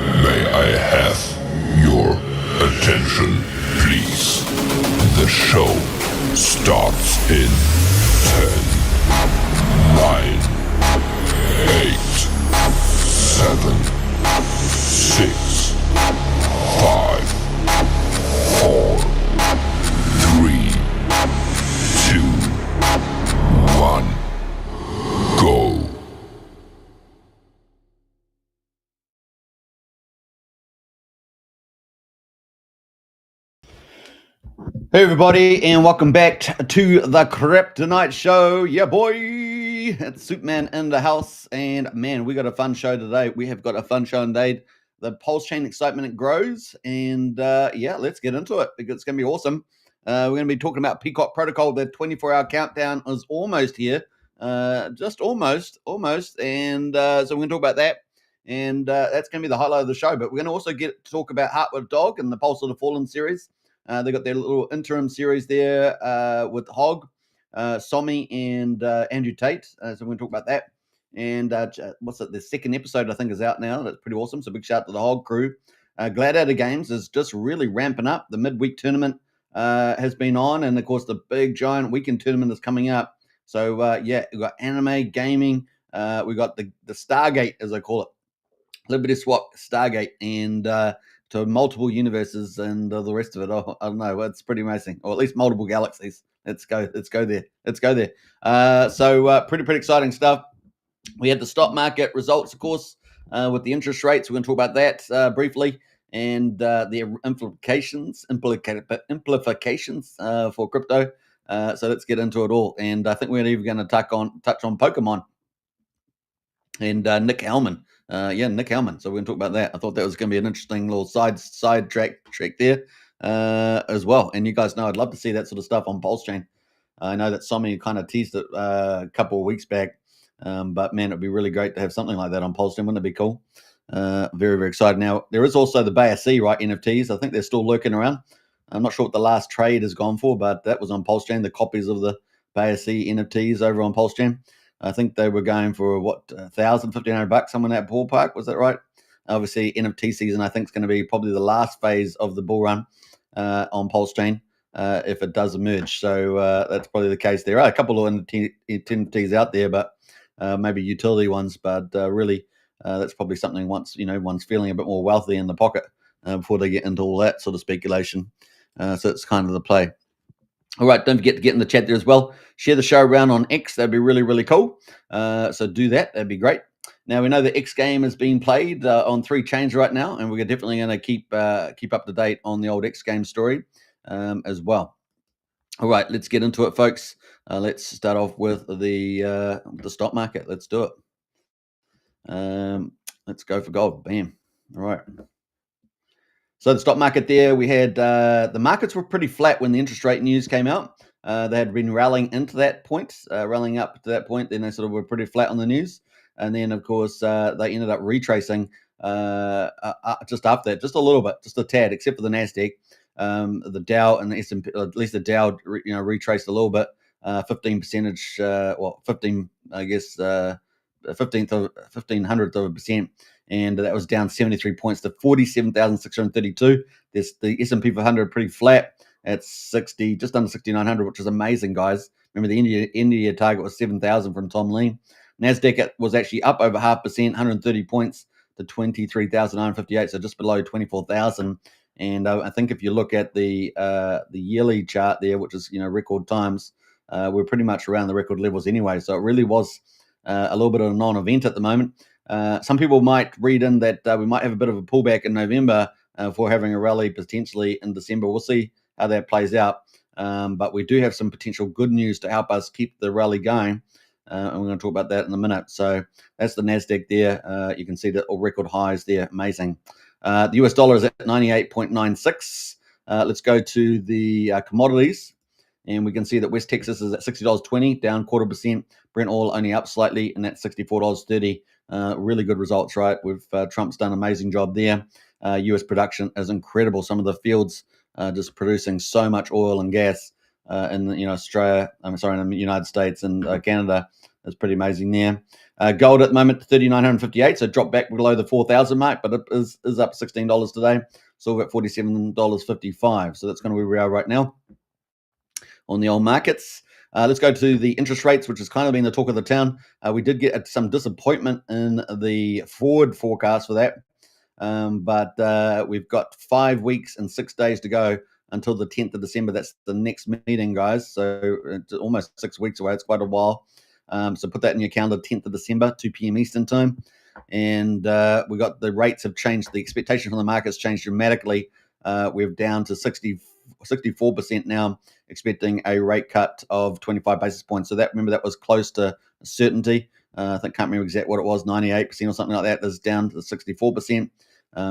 May I have your attention, please? The show starts in 10, 9, 8, 7, 6, 5, 4, 3, 2, 1, go. Hey everybody, and welcome back to the Kryptonite Show. Yeah, boy, it's Superman in the house, and man, we got a fun show today. We have got a fun show indeed. The PulseChain excitement it grows, and yeah, let's get into it because it's going to be awesome. We're going to be talking about PCock protocol. The 24-hour countdown is almost here, just almost, and so we're going to talk about that. And that's going to be the highlight of the show. But we're going to also get to talk about Heartwood Dog and the Pulse of the Fallen series. They got their little interim series there with Hog, Somi, and Andrew Tate. So we're going to talk about that. And what's it? The second episode, I think, is out now. That's pretty awesome. So big shout out to the Hog crew. Gladiator Games is just really ramping up. The midweek tournament has been on. And, of course, the big, giant weekend tournament is coming up. So, yeah, we've got anime, gaming. We've got the Stargate, as I call it. Liberty Swap Stargate. And to multiple universes and the rest of it. Oh, I don't know. It's pretty amazing. Or at least multiple galaxies. Let's go there. So pretty exciting stuff. We had the stock market results, of course, with the interest rates. We're going to talk about that briefly and the implications for crypto. So let's get into it all. And I think we're even going to touch on Pokemon and Nick Hellman. Nick Hellman. So we're going to talk about that. I thought that was going to be an interesting little side track there as well. And you guys know I'd love to see that sort of stuff on PulseChain. I know that Somi kind of teased it a couple of weeks back, but man, it'd be really great to have something like that on PulseChain. Wouldn't it be cool? Very excited. Now, there is also the BSC, right, NFTs. I think they're still lurking around. I'm not sure what the last trade has gone for, but that was on PulseChain, the copies of the BSC NFTs over on PulseChain. I think they were going for what, $1,000, $1,500, somewhere in that ballpark. Was that right? Obviously, NFT season, I think, is going to be probably the last phase of the bull run on PulseChain if it does emerge. So that's probably the case. There are a couple of NFTs out there, but maybe utility ones. But really, that's probably something once one's feeling a bit more wealthy in the pocket before they get into all that sort of speculation. So it's kind of the play. All right, don't forget to get in the chat there as well. Share the show around on X. That'd be really cool. So do that. That'd be great. Now, we know the X game is being played on 3 chains right now, and we're definitely going to keep up to date on the old X game story as well. All right, let's get into it, folks. Let's start off with the stock market. Let's do it. Let's go for gold. Bam. All right. So the stock market there, we had the markets were pretty flat when the interest rate news came out. They had been rallying into that point, rallying up to that point. Then they sort of were pretty flat on the news. And then, of course, they ended up retracing just after that, just a little bit, just a tad, except for the NASDAQ. The Dow and the S&P, at least the Dow, retraced a little bit, 15%, I guess, 0.15% and that was down 73 points to 47,632. There's the S&P 500 pretty flat at 60, just under 6,900, which is amazing, guys. Remember the India target was 7,000 from Tom Lee. NASDAQ was actually up over 0.5%, 130 points to 23,958, so just below 24,000. And I think if you look at the yearly chart there, which is record times, we're pretty much around the record levels anyway. So it really was a little bit of a non-event at the moment. Some people might read in that we might have a bit of a pullback in November for having a rally potentially in December. We'll see how that plays out. But we do have some potential good news to help us keep the rally going. And we're going to talk about that in a minute. So that's the NASDAQ there. You can see the record highs there. Amazing. The US dollar is at 98.96. Let's go to the commodities. And we can see that West Texas is at $60.20, down 0.25%. Brent oil only up slightly, and that's $64.30. Really good results, right? Trump's done an amazing job there. U.S. production is incredible. Some of the fields just producing so much oil and gas. in Australia. I'm sorry, in the United States and Canada. It's pretty amazing there. Gold at the moment, 3,958, so dropped back below the 4,000 mark, but it is up $16 today. Silver at $47.55. So that's kind of where we are right now on the old markets. Let's go to the interest rates, which has kind of been the talk of the town. We did get some disappointment in the forward forecast for that. But we've got 5 weeks and 6 days to go until the 10th of December. That's the next meeting, guys. So it's almost 6 weeks away. It's quite a while. So put that in your calendar, 10th of December, 2 p.m. Eastern time. And we got the rates have changed. The expectation from the market's changed dramatically. We're down to 64% now, expecting a rate cut of 25 basis points. So remember that was close to certainty. I can't remember exactly what it was, 98% or something like that. That's down to 64%.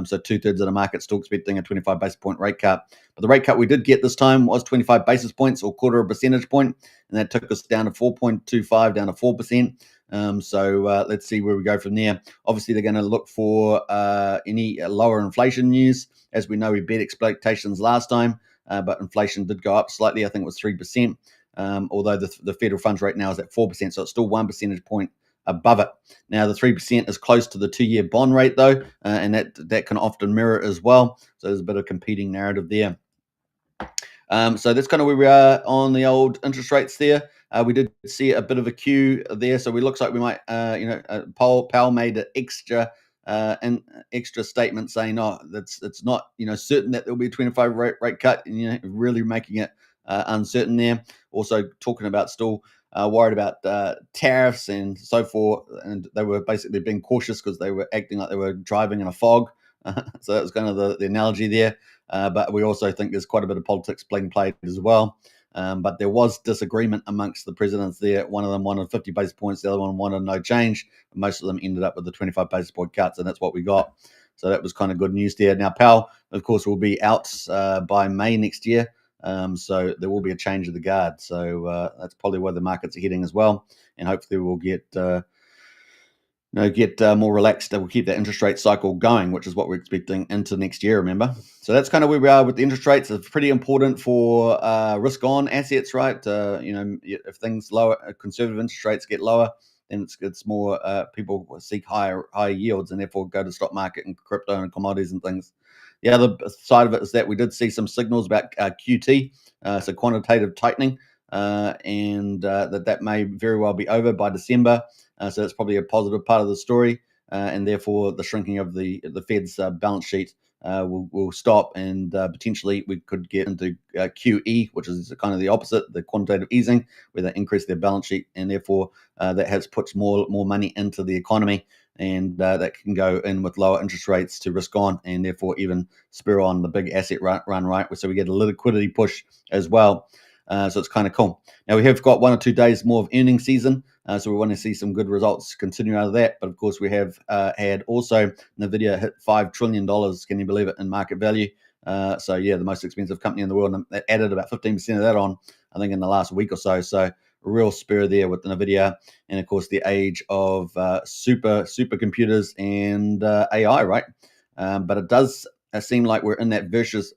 So 2/3 of the market still expecting a 25 basis point rate cut. But the rate cut we did get this time was 25 basis points, or quarter of a percentage point, and that took us down to 4.25, down to 4%. So let's see where we go from there. Obviously, they're going to look for any lower inflation news. As we know, we beat expectations last time, but inflation did go up slightly. I think it was 3%, although the federal funds rate now is at 4%, so it's still 1 percentage point above it. Now, the 3% is close to the 2-year bond rate, though, and that can often mirror as well. So there's a bit of competing narrative there. So that's kind of where we are on the old interest rates there. We did see a bit of a queue there, so it looks like we might, Powell made an extra statement saying, "Oh, it's not certain that there'll be a 25 rate cut," and really making it uncertain there. Also talking about still worried about tariffs and so forth, and they were basically being cautious because they were acting like they were driving in a fog. So that was kind of the analogy there. But we also think there's quite a bit of politics being played as well. But there was disagreement amongst the presidents there. One of them wanted 50 basis points, the other one wanted no change. Most of them ended up with the 25 basis point cuts, and that's what we got. So that was kind of good news there. Now, Powell, of course, will be out by May next year. So there will be a change of the guard. So that's probably where the markets are heading as well. And hopefully we'll get more relaxed. We'll keep that interest rate cycle going, which is what we're expecting into next year, remember? So that's kind of where we are with the interest rates. It's pretty important for risk-on assets, right? If things lower, conservative interest rates get lower, then it's more people seek higher yields and therefore go to stock market and crypto and commodities and things. The other side of it is that we did see some signals about QT, so quantitative tightening, and that may very well be over by December. So that's probably a positive part of the story, and therefore the shrinking of the Fed's balance sheet will stop, and potentially we could get into QE, which is kind of the opposite, the quantitative easing, where they increase their balance sheet, and therefore that has puts more money into the economy, and that can go in with lower interest rates to risk on, and therefore even spur on the big asset run, right? So we get a liquidity push as well. So it's kind of cool. Now, we have got 1 or 2 days more of earnings season, so we want to see some good results continue out of that. But, of course, we have had also NVIDIA hit $5 trillion, can you believe it, in market value. So, yeah, the most expensive company in the world. And they added about 15% of that on, I think, in the last week or so. So, a real spur there with NVIDIA. And, of course, the age of supercomputers and AI, right? But it does seem like we're in that virtuous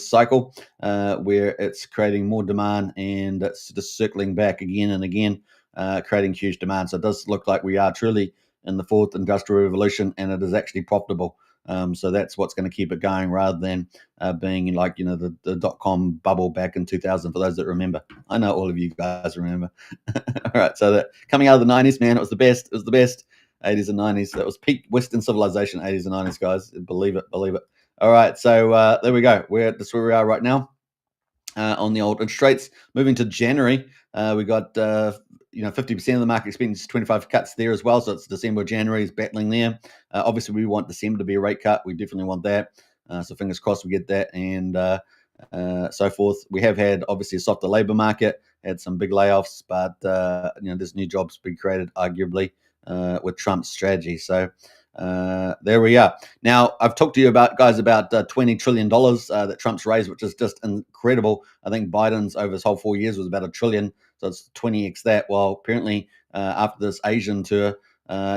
cycle where it's creating more demand and it's just circling back again and again, creating huge demand. So it does look like we are truly in the fourth industrial revolution, and it is actually profitable. So that's what's going to keep it going, rather than being like the dot-com bubble back in 2000. For those that remember, I know all of you guys remember. All right, so coming out of the 90s, man, it was the best. It was the best. 80s and 90s. That was peak Western civilization. 80s and 90s, guys. Believe it. All right, so there we go. That's where we are right now on the old interest rates. Moving to January, we got 50% of the market expecting 25 cuts there as well. So it's December, January is battling there. Obviously, we want December to be a rate cut. We definitely want that. So fingers crossed we get that, and so forth. We have had obviously a softer labor market, had some big layoffs, but there's new jobs being created arguably with Trump's strategy. So. There we are. Now, I've talked to you about $20 trillion that Trump's raised, which is just incredible. I think Biden's over his whole 4 years was about $1 trillion, so it's 20x that. Well, apparently, after this Asian tour,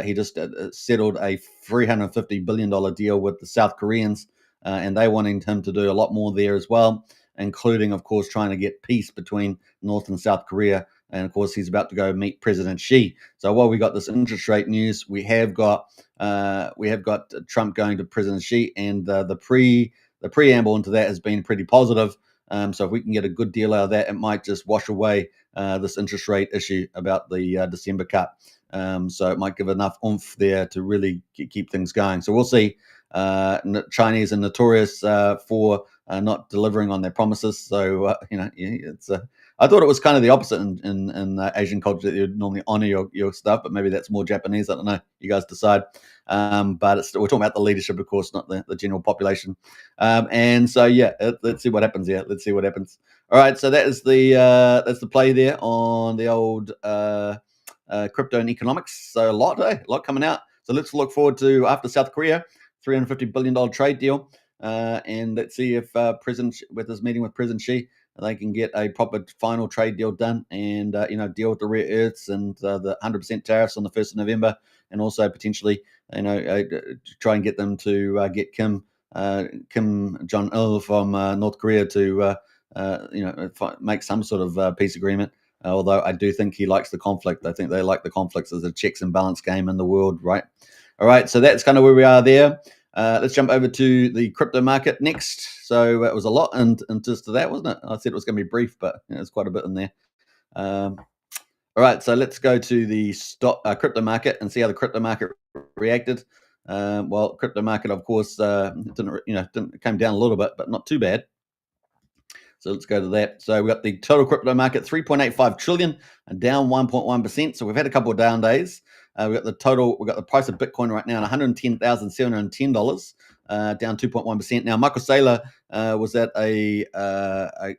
he just settled a $350 billion deal with the South Koreans, and they wanting him to do a lot more there as well. including, of course, trying to get peace between North and South Korea. And of course, he's about to go meet President Xi. So while we got this interest rate news, we have got Trump going to President Xi, and the preamble into that has been pretty positive. So if we can get a good deal out of that, it might just wash away this interest rate issue about the December cut. So it might give enough oomph there to really keep things going. So we'll see. Chinese are notorious for not delivering on their promises. So it's I thought it was kind of the opposite in Asian culture, that you'd normally honor your stuff, but maybe that's more Japanese. I don't know. You guys decide. But we're talking about the leadership, of course, not the general population. And so let's see what happens here. Let's see what happens. All right, so that's the play there on the old crypto and economics. So a lot coming out. So let's look forward to, after South Korea, $350 billion trade deal. And let's see if with his meeting with President Xi, they can get a proper final trade deal done, and deal with the rare earths and the 100% tariffs on the 1st of November, and also potentially try and get them to get Kim Jong-il from North Korea to make some sort of peace agreement. Although I do think he likes the conflict. I think they like the conflicts as a checks and balance game in the world, right? All right, so that's kind of where we are there. Let's jump over to the crypto market next. So it was a lot and just to that, wasn't it? I said it was going to be brief, but there's quite a bit in there. All right, so let's go to the crypto market and see how the crypto market reacted. Well, crypto market, of course, came down a little bit, but not too bad. So let's go to that. So we got the total crypto market, 3.85 trillion, down 1.1%. So we've had a couple of down days. We got the price of Bitcoin right now at $110,710, down 2.1%. Now, Michael Saylor was at I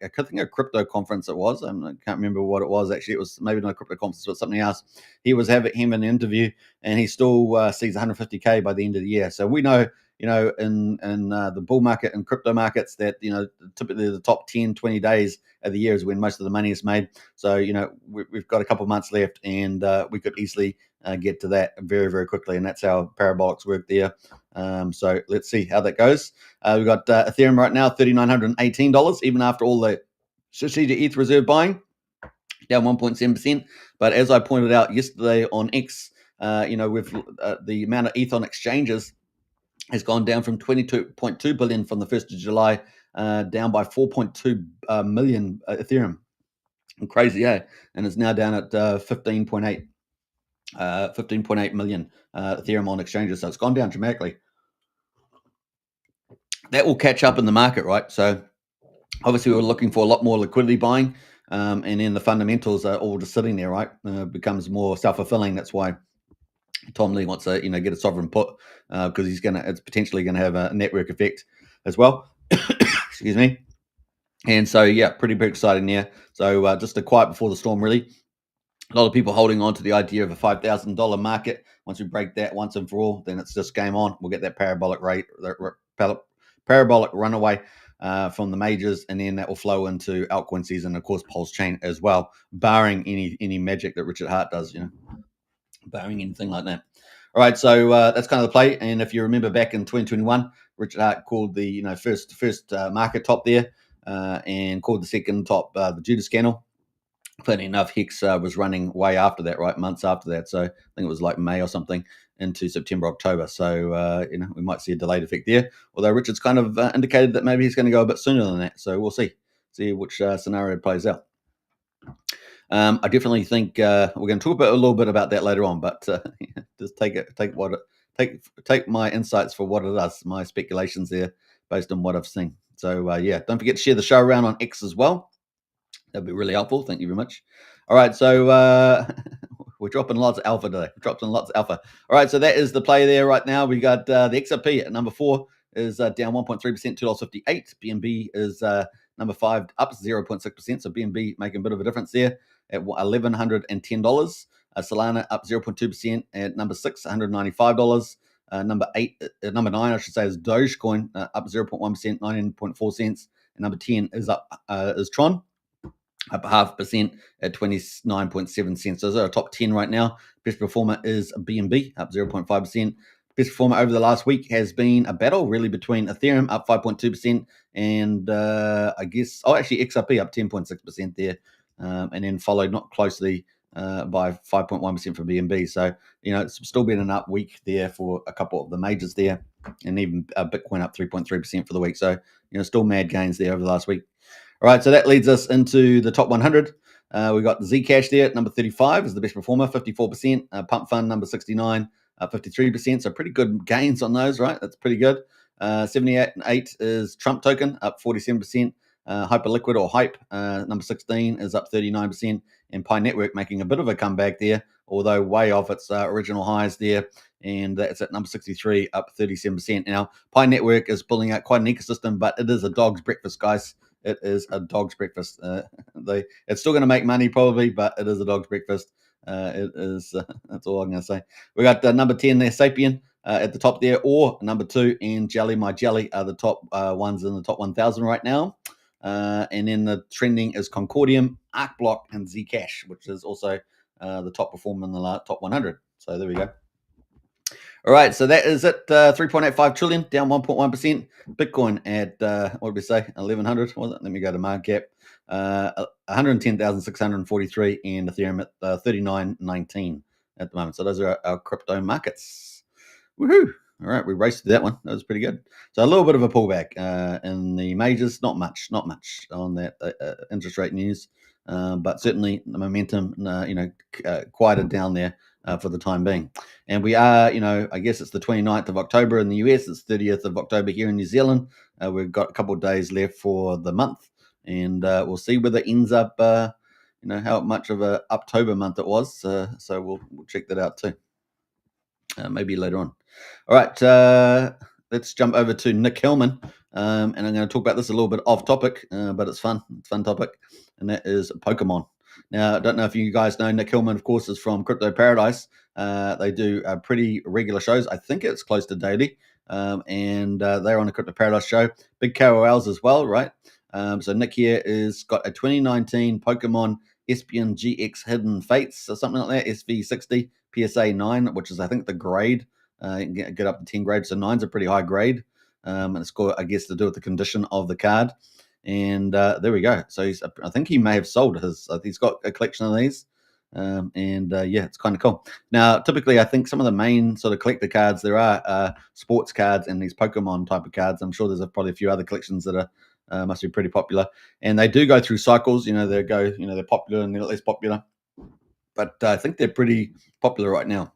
think a crypto conference. It was. I can't remember what it was actually. It was maybe not a crypto conference, but something else. He was having him in an interview, and he still sees 150K by the end of the year. So we know, in the bull market and crypto markets, that typically the top 10, 20 days of the year is when most of the money is made. So we've got a couple of months left, and we could easily get to that very, very quickly, and that's how parabolics work there. So let's see how that goes. We've got Ethereum right now, $3,918, even after all the strategic ETH reserve buying, down 1.7%. But as I pointed out yesterday on X, with the amount of ETH on exchanges has gone down from 22.2 billion from the 1st of July, down by 4.2 million Ethereum. Crazy, yeah? And it's now down at 15.8 million Ethereum on exchanges. So it's gone down dramatically. That will catch up in the market, right? So obviously we're looking for a lot more liquidity buying, and then the fundamentals are all just sitting there, right? Becomes more self-fulfilling. That's why Tom Lee wants to, get a sovereign put, because it's potentially going to have a network effect as well. Excuse me. And so, pretty exciting there. So just a quiet before the storm, really. A lot of people holding on to the idea of a $5,000 market. Once we break that once and for all, then it's just game on. We'll get that parabolic runaway from the majors, and then that will flow into altcoin season, of course, PulseChain as well, barring any magic that Richard Hart does, barring anything like that. All right, so that's kind of the play. And if you remember back in 2021, Richard Hart called the first market top there, and called the second top the Judas candle. Funny enough, Hex was running way after that, right? Months after that. So I think it was like May or something into September, October. So, we might see a delayed effect there. Although Richard's kind of indicated that maybe he's going to go a bit sooner than that. So we'll see which scenario plays out. I definitely think we're going to talk a little bit about that later on, but just take my insights for what it is, my speculations there based on what I've seen. So don't forget to share the show around on X as well. That'd be really helpful. Thank you very much. All right, so we're dropping lots of alpha today. All right, so that is the play there right now. We got the XRP at number 4 is down 1.3%, $2.58. BNB is number 5, up 0.6%. So BNB making a bit of a difference there at $1,110. Solana up 0.2% at number 6, $195. Number 9, I should say, is Dogecoin, up 0.1%, 19.4 cents. And number 10 is Tron, up 0.5% at 29.7 cents. So those are our top 10 right now. Best performer is BNB, up 0.5%. best performer over the last week has been a battle really between Ethereum up 5.2% and actually XRP up 10.6% there, and then followed not closely by 5.1% for BNB. So, it's still been an up week there for a couple of the majors there, and even Bitcoin up 3.3% for the week. So, still mad gains there over the last week. All right, so that leads us into the top 100. We've got Zcash there at number 35 is the best performer, 54%. Pump Fund number 69, 53%. So pretty good gains on those, right? That's pretty good. 78 is Trump Token, up 47%. Hyperliquid or Hype, number 16, is up 39%. And Pi Network making a bit of a comeback there, although way off its original highs there. And that's at number 63, up 37%. Now, Pi Network is pulling out quite an ecosystem, but it is a dog's breakfast, guys. It is a dog's breakfast. It's still going to make money probably, but it is a dog's breakfast. It is. That's all I'm going to say. We got number 10 there, Sapien, at the top there, or number 2 and Jelly My Jelly are the top ones in the top 1,000 right now. And then the trending is Concordium, ArcBlock, and Zcash, which is also the top performer in the top 100. So there we go. All right, so that is it. 3.85 trillion, down 1.1%. Bitcoin at, what did we say, 1,100, was it? Let me go to market cap. 110,643, and Ethereum at 39.19 at the moment. So those are our crypto markets. Woohoo! All right, we raced that one. That was pretty good. So a little bit of a pullback in the majors. Not much on that interest rate news, but certainly the momentum, quieted down there for the time being. And we are, I guess it's the 29th of October in the US. It's 30th of October here in New Zealand. We've got a couple of days left for the month, and we'll see whether it ends up, how much of a October month it was. So we'll check that out too. Maybe later on. All right, let's jump over to Nick Hellman, and I'm going to talk about this a little bit off topic, but it's fun. It's a fun topic, and that is Pokemon. Now, I don't know if you guys know Nick Hellman, of course, is from Crypto Paradise. They do pretty regular shows. I think it's close to daily, and they're on the Crypto Paradise show. Big KOLs as well, right? So Nick here is got a 2019 Pokemon Espion GX Hidden Fates or something like that, SV60 PSA 9, which is I think the grade. Get up to 10 grades, so 9's a pretty high grade, and it's got, I guess, to do with the condition of the card. And there we go. So I think he may have sold his. He's got a collection of these, it's kind of cool. Now, typically, I think some of the main sort of collector cards there are sports cards and these Pokemon type of cards. I'm sure there's probably a few other collections that are must be pretty popular, and they do go through cycles. They're popular and they're less popular, but I think they're pretty popular right now.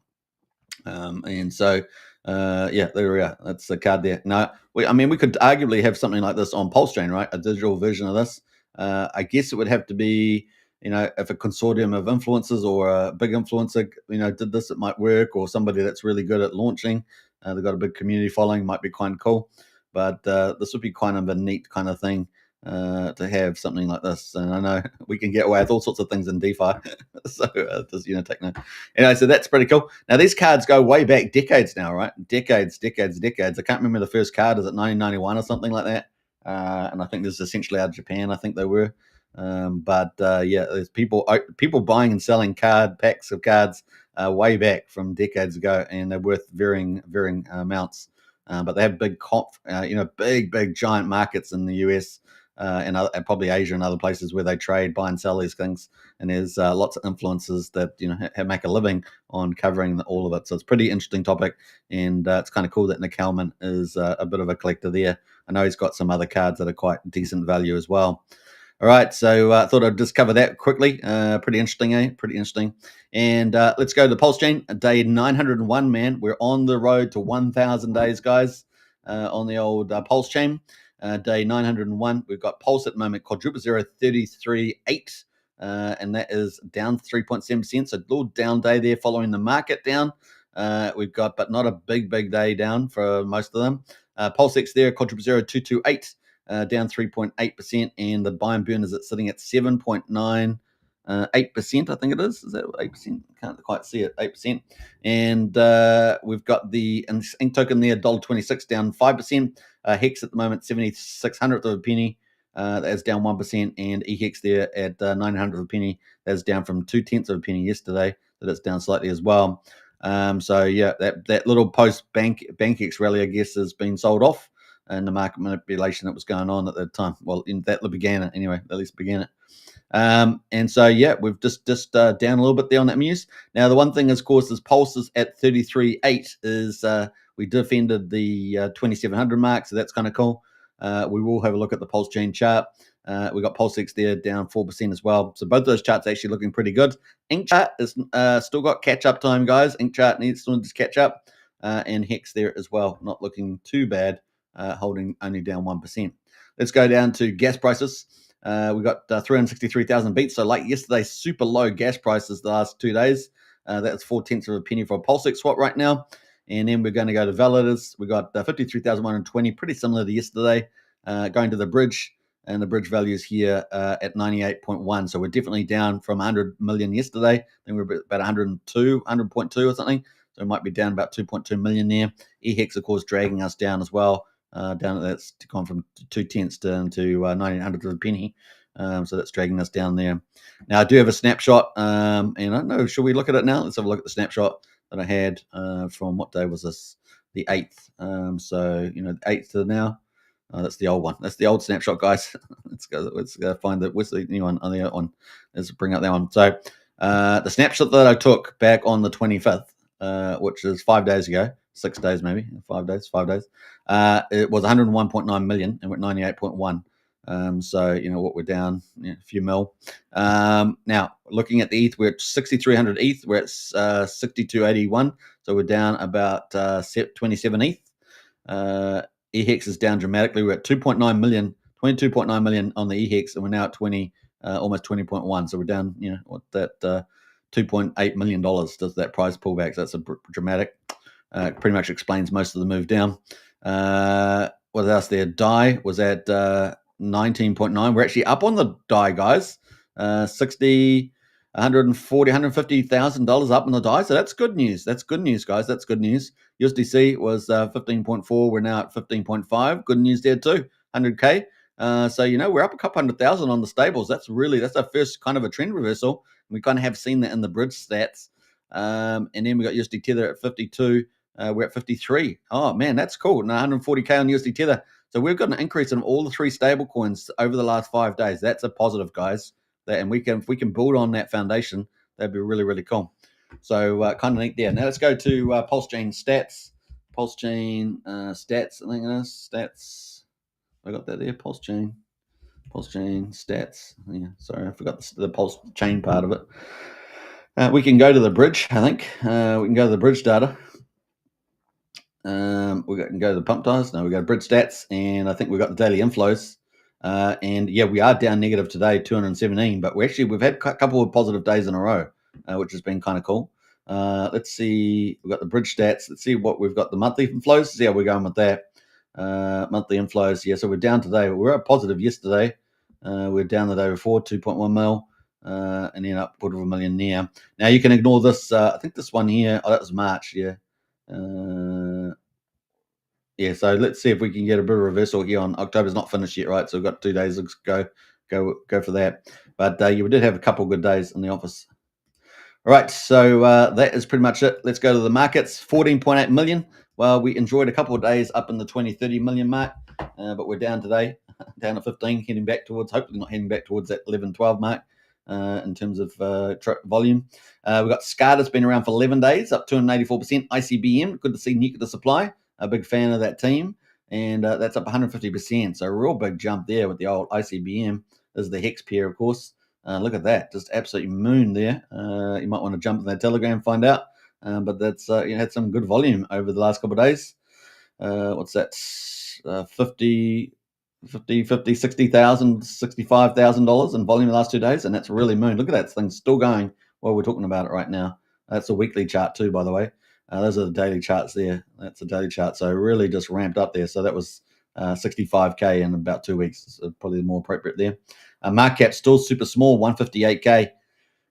And so, there we are. That's the card there. Now, we could arguably have something like this on PulseChain, right? A digital version of this. I guess it would have to be, if a consortium of influencers or a big influencer, did this, it might work, or somebody that's really good at launching. They've got a big community following, might be quite cool. But this would be kind of a neat kind of thing to have something like this. And I know we can get away with all sorts of things in DeFi. So just, take note. Anyway, so that's pretty cool. Now, these cards go way back decades now, right? Decades. I can't remember the first card. Is it 1991 or something like that? And I think this is essentially out of Japan. I think they were. There's people buying and selling packs of cards way back from decades ago, and they're worth varying amounts. But they have big big giant markets in the US and probably Asia and other places where they trade, buy and sell these things. And there's lots of influencers that make a living on covering all of it. So it's a pretty interesting topic, and it's kind of cool that Nick Hellman is a bit of a collector there. I know he's got some other cards that are quite decent value as well. All right, so I thought I'd just cover that quickly. Pretty interesting, eh? Pretty interesting. And let's go to PulseChain. Day 901, man. We're on the road to 1,000 days, guys, on the old PulseChain. Day 901. We've got Pulse at the moment, quadruple 0.33.8, and that is down 3.7%. So a little down day there following the market down. We've got, but not a big day down for most of them. PulseX there, quadruple 0.228. Down 3.8%, and the buy and burn is sitting at 7.98%. I think it is. Is that 8%? Can't quite see it. 8%. And we've got the ink token there, $1.26, down 5%. Hex at the moment, 7600th of a penny. That's down 1%, and eHex there at 900th of a penny. That's down from 0.2 of a penny yesterday. So that's down slightly as well. So yeah, that little post BankX rally, I guess, has been sold off, and the market manipulation that was going on at that time. Well, that began it anyway. At least began it. And so yeah, we've just down a little bit there on that news. Now the one thing, of course, is Pulse is at 33.8. Is we defended the 2700 mark, so that's kind of cool. We will have a look at the PulseChain chart. We got PulseX there down 4% as well. So both those charts actually looking pretty good. Ink chart is still got catch up time, guys. Ink chart needs to just catch up, and Hex there as well, not looking too bad, holding only down 1%. Let's go down to gas prices. We got 363,000 beats. So like yesterday, super low gas prices the last 2 days. That's 0.4 of a penny for a PulseX swap right now. And then we're going to go to validators. We got 53,120, pretty similar to yesterday. Going to the bridge, and the bridge value is here at 98.1. So we're definitely down from 100 million yesterday. I think we're about 100.2 or something. So it might be down about 2.2 million there. EHEX, of course, dragging us down as well. Down that's gone from 0.2 down to 1900 of a penny. So that's dragging us down there. Now I do have a snapshot, and I don't know, should we look at it now? Let's have a look at the snapshot that I had from what day was this? The 8th. So the 8th to now. That's the old one. That's the old snapshot, guys. Let's go find what's the new one on the other one. Let's bring up that one. So the snapshot that I took back on the 25th, which is 5 days ago, 6 days maybe, 5 days. It was 101.9 million, and we're at 98.1. So what, we're down a few mil. Now looking at the ETH, we're at 6,300 ETH. We're at 62.81. So we're down about 27 ETH. EHEX is down dramatically. We're at 2.9 million, 22.9 million on the EHEX, and we're now at almost 20.1. So we're down, $2.8 million does that price pullback. So that's a dramatic. Pretty much explains most of the move down. What else there? DAI was at 19.9. We're actually up on the DAI, guys. 60, 140, $150,000 up on the DAI. So that's good news. That's good news, guys. That's good news. USDC was 15.4. We're now at 15.5. Good news there too. 100K. So we're up a couple 100,000 on the stables. That's our first kind of a trend reversal. We kind of have seen that in the bridge stats. And then we got USD Tether at 52. We're at 53. Oh man, that's cool. Now 140K on USD Tether. So we've got an increase in all the three stable coins over the last 5 days. That's a positive, guys. And if we can build on that foundation, that'd be really, really cool. So kind of neat there. Now let's go to PulseChain stats. PulseChain stats. I think that's stats. I got that there. PulseChain stats. Yeah, sorry, I forgot the PulseChain part of it. We can go to the bridge. I think we can go to the bridge data. We can go to the pump times. No, we got bridge stats, and I think we got the daily inflows. And yeah, we are down negative today, 217. But we've had a couple of positive days in a row, which has been kind of cool. Let's see. We've got the bridge stats. Let's see what we've got. The monthly inflows. See how we're going with that. Monthly inflows. Yeah, so we're down today. We were positive yesterday. We're down the day before, 2.1 mil. And then up $250,000 there. Now you can ignore this. I think this one here. Oh, that was March. Yeah. Yeah, so let's see if we can get a bit of reversal here on October's not finished yet, right? So we've got 2 days to go for that. But we did have a couple of good days in the office. All right, so that is pretty much it. Let's go to the markets. 14.8 million. Well, we enjoyed a couple of days up in the 20-30 million mark, but we're down today, down at 15, hopefully not heading back towards that 11-12 mark in terms of volume. We've got SCADA's been around for 11 days, up 284%. ICBM, good to see Nuclear Supply. A big fan of that team, and that's up 150%. So a real big jump there with the old ICBM. This is the Hex pair, of course. Look at that, just absolutely moon there. You might want to jump in that Telegram and find out. But that's had some good volume over the last couple of days. What's that? 50, 60,000, $65,000 in volume the last 2 days, and that's really moon. Look at that thing still going while we're talking about it right now. That's a weekly chart too, by the way. Those are the daily charts there. That's a daily chart. So really just ramped up there. So that was 65K in about 2 weeks. So probably more appropriate there. Market cap still super small, 158K.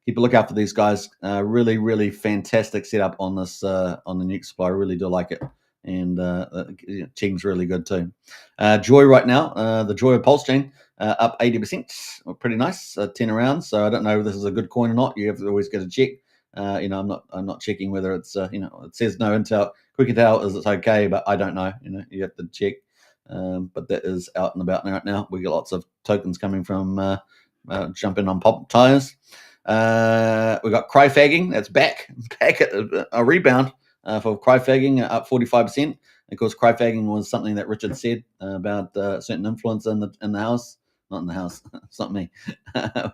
Keep a lookout for these guys. Really, really fantastic setup on this on the Nuke Supply. I really do like it. And team's really good too. Joy right now, the Joy of PulseChain, up 80%. Pretty nice, 10 around. So I don't know if this is a good coin or not. You have to always get a check. I'm not checking whether it's it says no Intel. Quick Intel is it's okay, but I don't know. You have to check. But that is out and about right now. We get lots of tokens coming from jumping on pop tires. We got cryfagging. That's back at a rebound for cryfagging, up 45%. Of course, cryfagging was something that Richard said about certain influence in the house. Not in the house. It's not me.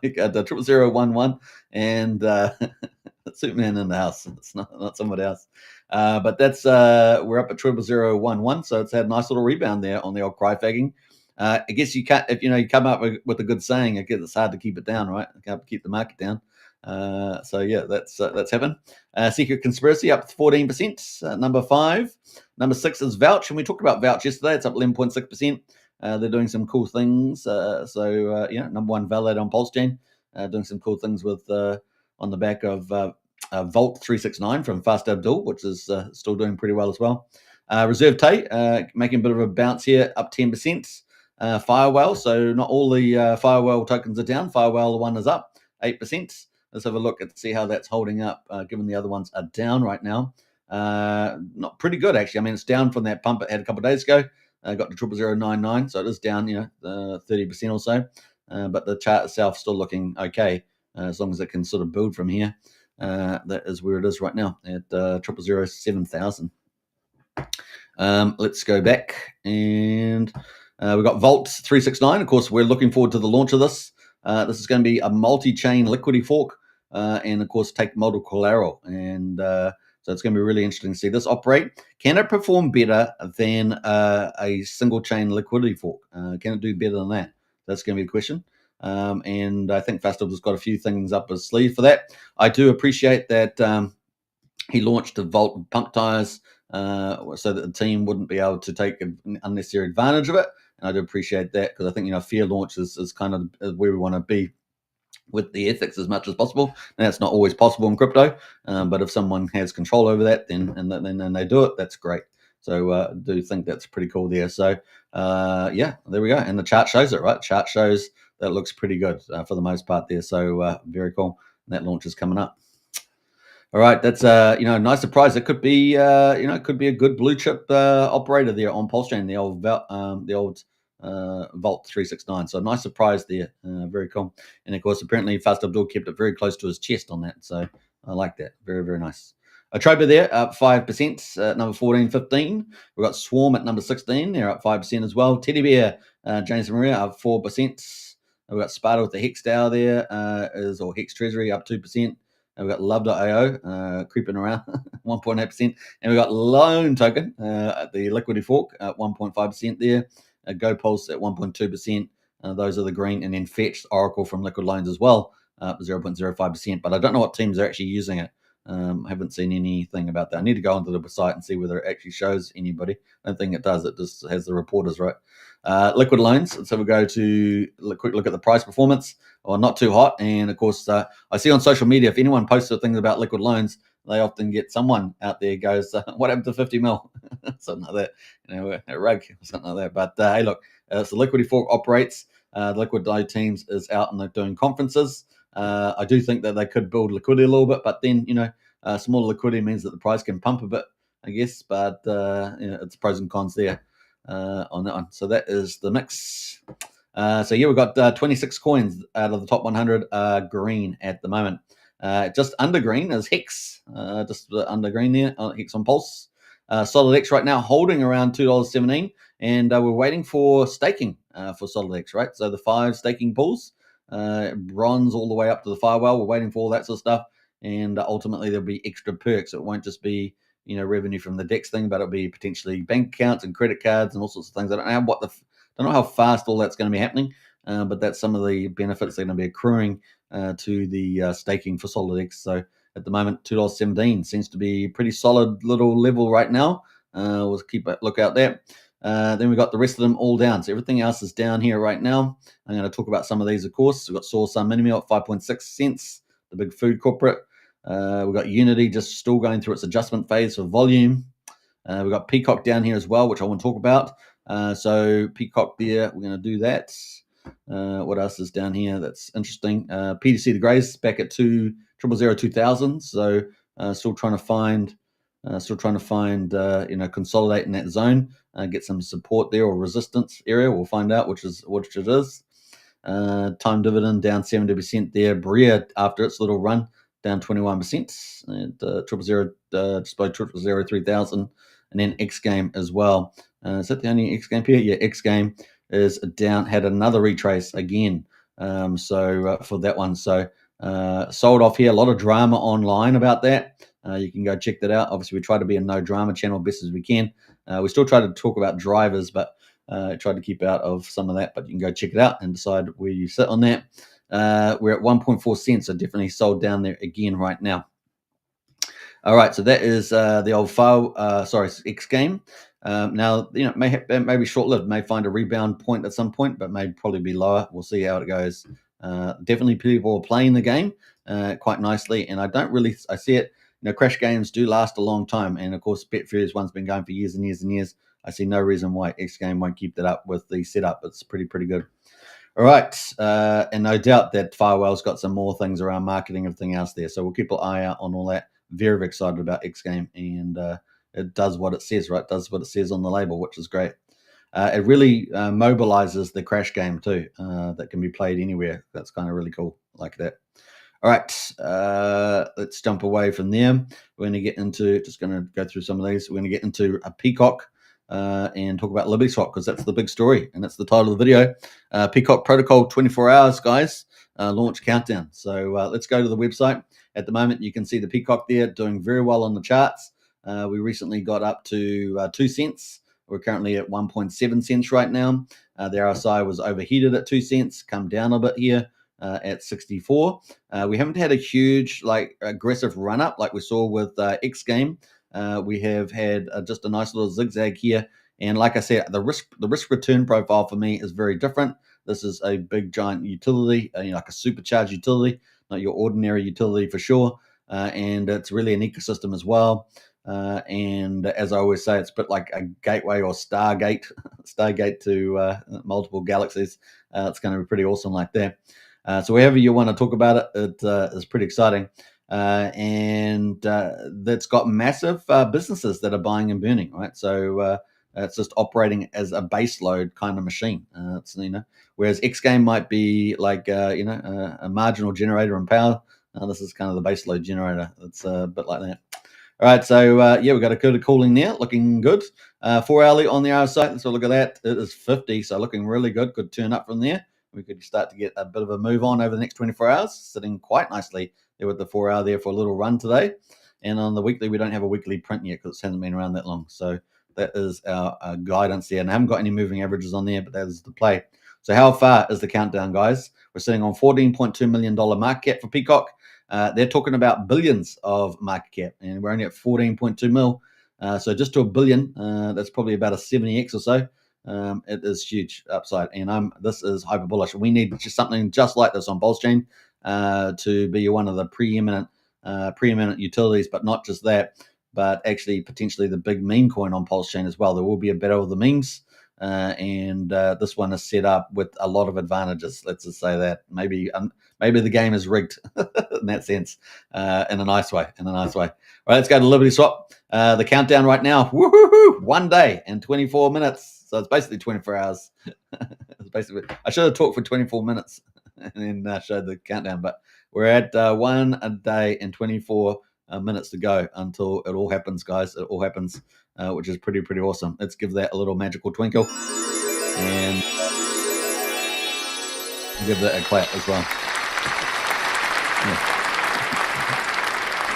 We got 00011 and Superman in the house. It's not somebody else. But that's we're up at 00011, so it's had a nice little rebound there on the old cryfagging. I guess you can't, if you come up with a good saying, I guess it's hard to keep it down, right? You can't keep the market down. So yeah, that's happened. Secret Conspiracy up 14%. Number 5. Number 6 is Vouch, and we talked about Vouch yesterday. It's up 11.6%. They're doing some cool things. Number 1 valid on PulseChain, doing some cool things with on the back of Vault 369 from Fast Abdul, which is still doing pretty well as well. Reserve Tate making a bit of a bounce here, up 10%. Firewall, so not all the Firewall tokens are down. Firewall one is up 8%. Let's have a look and see how that's holding up, given the other ones are down right now. Not pretty good, actually. I mean, it's down from that pump it had a couple of days ago. Got to 00099, so it is down, 30% or so. But the chart itself still looking okay, as long as it can sort of build from here. That is where it is right now at 0007000. Let's go back and we've got Vault 369. Of course, we're looking forward to the launch of this. This is going to be a multi-chain liquidity fork, and of course take multiple collateral. And so it's going to be really interesting to see this operate. Can it perform better than a single chain liquidity fork? Can it do better than that? That's going to be the question. And I think Fastold has got a few things up his sleeve for that. I do appreciate that he launched the Vault pump tires so that the team wouldn't be able to take unnecessary advantage of it. And I do appreciate that, because I think, fair launch is kind of where we want to be with the ethics as much as possible. And that's not always possible in crypto, but if someone has control over that, then they do it, that's great. So I do think that's pretty cool there. So there we go. And the chart shows it, right? Chart shows that looks pretty good for the most part there. So very cool. And that launch is coming up. All right, that's a nice surprise. It could be could be a good blue chip operator there on PulseChain, the old Vault 369. So a nice surprise there. Very cool. And of course, apparently Fast Abdul kept it very close to his chest on that. So I like that. Very, very nice. Atropa there up 5%. Number 14.15. We've got Swarm at number 16. They're up 5% as well. Teddy Bear, James and Maria up 4%. We've got Sparta with the Hex DAO there, or Hex Treasury up 2%. And we've got Love.io creeping around 1.8%. And we've got Loan Token at the liquidity fork at 1.5% there. GoPulse at 1.2%. Those are the green. And then Fetch Oracle from Liquid Loans as well, 0.05%. But I don't know what teams are actually using it. I haven't seen anything about that. I need to go onto the site and see whether it actually shows anybody. I don't think it does. It just has the reporters, right? Liquid Loans. So we'll go to a quick look at the price performance. Well, not too hot. And of course, I see on social media, if anyone posts things about Liquid Loans, they often get someone out there goes, what happened to 50 mil? Something like that, a rug or something like that. But hey, look, so Liquidity Fork operates. The Liquid Loan teams is out and they're doing conferences. I do think that they could build liquidity a little bit, but then, smaller liquidity means that the price can pump a bit, I guess. But, it's pros and cons there on that one. So that is the mix. We've got 26 coins out of the top 100 green at the moment. Just under green is Hex, just under green there, Hex on Pulse. Solid X right now holding around $2.17, and we're waiting for staking for Solid X, right? So the 5 staking pools, bronze all the way up to the firewall. We're waiting for all that sort of stuff, and ultimately there'll be extra perks. It won't just be revenue from the DEX thing, but it'll be potentially bank accounts and credit cards and all sorts of things. I don't know how fast all that's going to be happening, but that's some of the benefits that are going to be accruing to the staking for Solid X. So at the moment, $2.17 seems to be a pretty solid little level right now. We'll keep a look out there. Then we've got the rest of them all down. So everything else is down here right now. I'm going to talk about some of these, of course. We've got Source Sun Minimum at 5.6 cents, the big food corporate. We've got Unity just still going through its adjustment phase for volume. We've got PCock down here as well, which I want to talk about. So PCock there, we're going to do that. What else is down here that's interesting? PTC the Grays back at 0002000. So still trying to find, consolidate in that zone, get some support there or resistance area. We'll find out which it is. Time dividend down 70% there. Bria, after its little run, down 21%. And 000, just below 0003000. And then X Game as well. Is that the only X Game here? Yeah, X Game is down, had another retrace again. For that one. So sold off here. A lot of drama online about that. You can go check that out. Obviously, we try to be a no drama channel best as we can. We still try to talk about drivers, but try to keep out of some of that. But you can go check it out and decide where you sit on that. We're at 1.4 cents, so definitely sold down there again right now. All right, so that is the old X Game. Now, it may be short-lived, may find a rebound point at some point, but may probably be lower. We'll see how it goes. Definitely people are playing the game quite nicely, and I see it. Crash games do last a long time, and of course, Betfair's one's been going for years and years and years. I see no reason why X Game won't keep that up with the setup. It's pretty good. All right, and no doubt that Firewell's got some more things around marketing, everything else there. So we'll keep an eye out on all that. Very, very excited about X Game, and it does what it says, right? Does what it says on the label, which is great. It really mobilizes the crash game too, that can be played anywhere. That's kind of really cool, like that. All right, let's jump away from there. We're going to get into, just going to go through some of these. We're going to get into a PCock and talk about Liberty Swap, because that's the big story, and that's the title of the video. PCock Protocol 24 hours, guys. Launch countdown. So let's go to the website. At the moment, you can see the PCock there doing very well on the charts. We recently got up to 2 cents. We're currently at 1.7 cents right now. The RSI was overheated at 2 cents, come down a bit here at 64. We haven't had a huge, aggressive run up like we saw with X Game. We have had just a nice little zigzag here. And like I said, the risk return profile for me is very different. This is a big giant utility, like a supercharged utility, not your ordinary utility for sure. And it's really an ecosystem as well. And as I always say, it's a bit like a gateway or Stargate to multiple galaxies. It's going to be pretty awesome like that. So wherever you want to talk about it, it is pretty exciting. And that's got massive businesses that are buying and burning, right? So it's just operating as a base load kind of machine. Whereas X Game might be like a marginal generator in power. This is kind of the base load generator. It's a bit like that. All right, so we've got a good cooling there, looking good. 4 hourly on the RSI. Let's look at that. It is 50, so looking really good. Good turn up from there. We could start to get a bit of a move on over the next 24 hours, sitting quite nicely there with the 4 hour there for a little run today. And on the weekly, we don't have a weekly print yet because it hasn't been around that long. So that is our guidance there. And I haven't got any moving averages on there, but that is the play. So how far is the countdown, guys? We're sitting on $14.2 million market cap for PCock. They're talking about billions of market cap, and we're only at 14.2 mil. So just to a billion, that's probably about a 70x or so. It is huge upside, and this is hyper bullish. We need just something just like this on PulseChain to be one of the preeminent utilities, but not just that, but actually potentially the big meme coin on PulseChain as well. There will be a battle of the memes. And this one is set up with a lot of advantages. Let's just say that maybe the game is rigged in that sense, in a nice way. All right, let's go to Liberty Swap. The countdown right now, woohoo! 1 day and 24 minutes. So it's basically 24 hours. I should have talked for 24 minutes and then showed the countdown, but we're at 1 day and 24 minutes to go until it all happens, guys. It all happens. Which is pretty awesome. Let's give that a little magical twinkle and give that a clap as well. Yeah.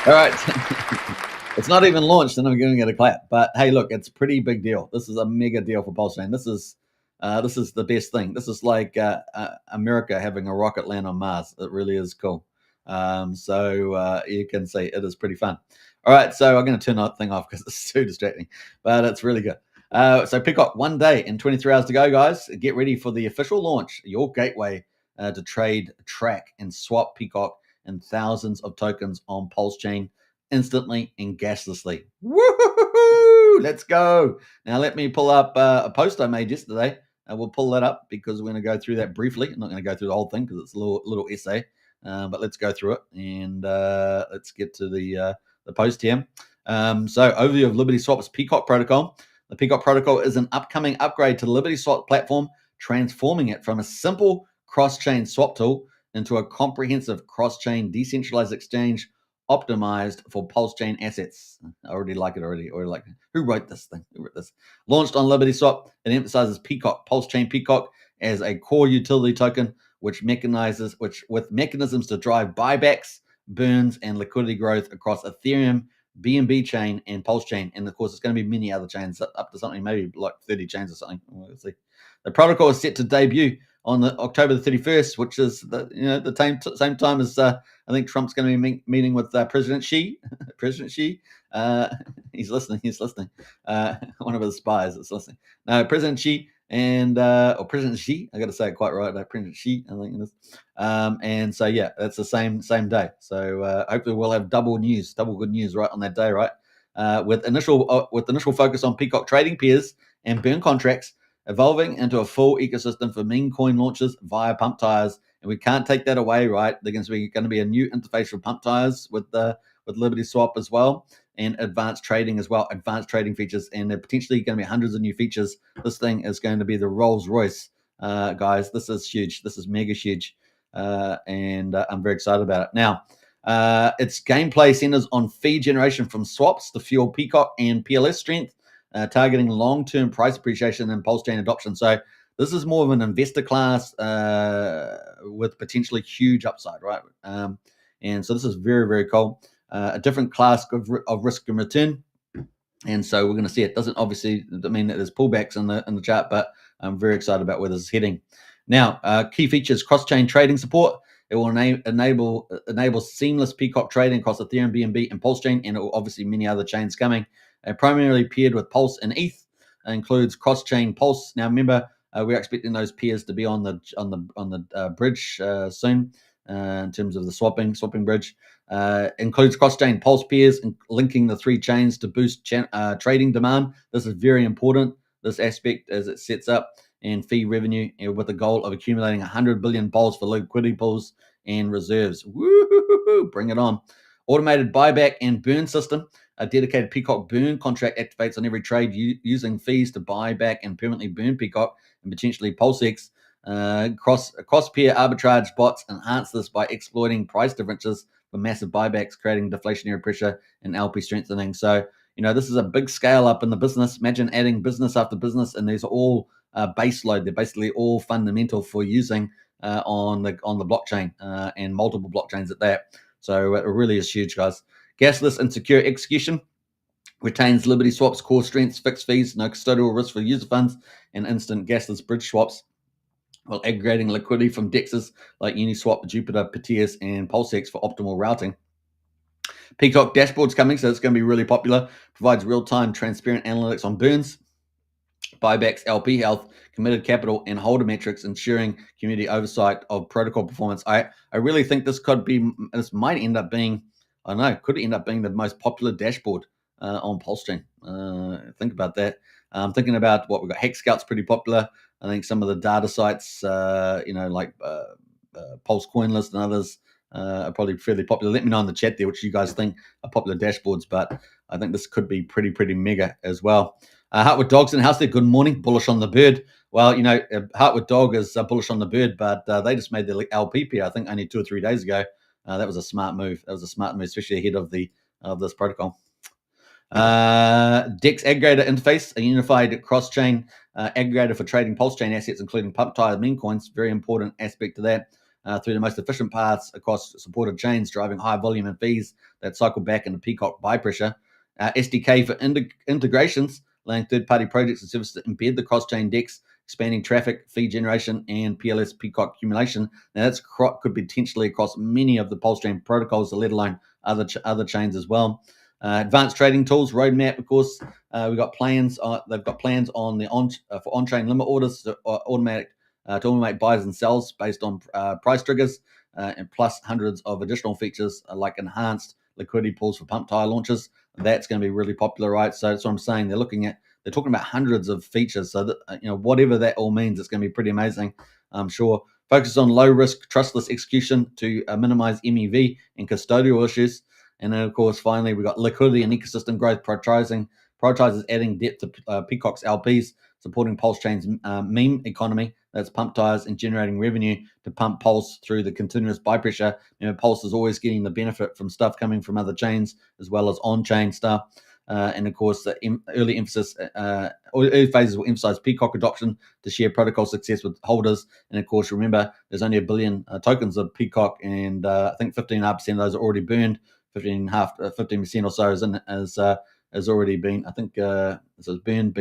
All right. It's not even launched and I'm giving it a clap. But hey, look, it's a pretty big deal. This is a mega deal for PulseChain. This is the best thing. This is like America having a rocket land on Mars. It really is cool. So you can see it is pretty fun. All right, so I'm going to turn that thing off because it's too distracting, but it's really good. So PCock, 1 day and 23 hours to go, guys. Get ready for the official launch, your gateway to trade, track, and swap PCock and thousands of tokens on PulseChain instantly and gaslessly. Woohoo! Let's go. Now let me pull up a post I made yesterday. We'll pull that up because we're going to go through that briefly. I'm not going to go through the whole thing because it's a little essay. but let's go through it and let's get to the post here. So overview of Liberty Swap's PCock protocol. The PCock protocol is an upcoming upgrade to the Liberty Swap platform, transforming it from a simple cross-chain swap tool into a comprehensive cross-chain decentralized exchange optimized for PulseChain assets. I already like it already. Who wrote this thing? Who wrote this? Launched on Liberty Swap, it emphasizes PCock, PulseChain PCock, as a core utility token, with mechanisms to drive buybacks, burns, and liquidity growth across Ethereum, BNB chain, and PulseChain. And of course, it's going to be many other chains, up to something, maybe like 30 chains or something. We'll see. The protocol is set to debut on October the 31st, which is the same time as I think Trump's going to be meeting with President Xi. President Xi, he's listening. One of his spies is listening. No, President Xi or President Xi. I got to say it quite right. President Xi, I think it is. And so yeah, that's the same day. So hopefully we'll have double good news right on that day, right? With initial focus on PCock trading pairs and burn contracts, evolving into a full ecosystem for meme coin launches via pump tires, and we can't take that away, right? There's going to be a new interface for pump tires with Liberty Swap as well, and advanced trading as well, advanced trading features, and there potentially going to be hundreds of new features. This thing is going to be the Rolls Royce, guys. This is huge. This is mega huge, and I'm very excited about it. Now, its gameplay centers on fee generation from swaps to fuel PCock and PLS strength, targeting long-term price appreciation and PulseChain adoption. So this is more of an investor class with potentially huge upside, right? And so this is very, very cool. A different class of risk and return. And so we're going to see it. Doesn't obviously mean that there's pullbacks in the chart, but I'm very excited about where this is heading. Now, key features: cross-chain trading support. It will enable seamless PCock trading across Ethereum, BNB, and PulseChain, and obviously many other chains coming. Primarily paired with Pulse and ETH, includes cross-chain Pulse. Now, remember, we're expecting those pairs to be on the bridge soon in terms of the swapping bridge. Includes cross-chain Pulse pairs, linking the three chains to boost trading demand. This is very important, this aspect, as it sets up and fee revenue, with the goal of accumulating 100 billion Pulse for liquidity pools and reserves. Woo-hoo-hoo-hoo, bring it on. Automated buyback and burn system. A dedicated PCock burn contract activates on every trade using fees to buy back and permanently burn PCock and potentially PulseX. Cross-pair arbitrage bots enhance this by exploiting price differences for massive buybacks, creating deflationary pressure and LP strengthening. So, this is a big scale up in the business. Imagine adding business after business, and these are all base load. They're basically all fundamental for using on the blockchain and multiple blockchains at that. So it really is huge, guys. Gasless and secure execution. Retains Liberty Swap's core strengths, fixed fees, no custodial risk for user funds, and instant gasless bridge swaps, while aggregating liquidity from DEXs like Uniswap, Jupiter, Proteus, and PulseX for optimal routing. PCock dashboard's coming, so it's going to be really popular. Provides real-time, transparent analytics on burns, buybacks, LP health, committed capital, and holder metrics, ensuring community oversight of protocol performance. I really think this might end up being, I don't know, could end up being the most popular dashboard on PulseChain. Think about that. I'm thinking about what we've got. Hex Scout's pretty popular. I think some of the data sites, like Pulse Coin List and others, are probably fairly popular. Let me know in the chat there which you guys think are popular dashboards, but I think this could be pretty mega as well. Heartwood Dog's in the house there. Good morning. Bullish on the bird. Well, Heartwood Dog is bullish on the bird, but they just made the LP pair, I think, only 2 or 3 days ago. That was a smart move. Especially ahead of this protocol. DEX aggregator interface, a unified cross-chain aggregator for trading PulseChain assets, including pump tire meme coins. Very important aspect to that. Through the most efficient paths across supported chains, driving high volume and fees that cycle back into PCock buy pressure. SDK for integrations, allowing third-party projects and services to embed the cross-chain DEX, expanding traffic, fee generation, and PLS PCock accumulation. Now, that's could be potentially across many of the PulseChain protocols, let alone other chains as well. Advanced trading tools roadmap, of course. We've got plans. They've got plans on for on-chain limit orders to automate buys and sells based on price triggers, and plus hundreds of additional features like enhanced liquidity pools for pump tire launches. That's going to be really popular, right? So that's what I'm saying. They're talking about hundreds of features. So that, whatever that all means, it's going to be pretty amazing, I'm sure. Focus on low risk, trustless execution to minimize MEV and custodial issues. And then, of course, finally, we've got liquidity and ecosystem growth, prioritizes adding depth to PCock's LPs, supporting PulseChain's meme economy that's pump tires and generating revenue to pump Pulse through the continuous buy pressure. Pulse is always getting the benefit from stuff coming from other chains as well as on-chain stuff. And of course, the early phases will emphasize PCock adoption to share protocol success with holders. And of course, remember, there's only 1 billion tokens of PCock, and I think 15.5% of those are already burned. 15% or so has already been, I think, it's been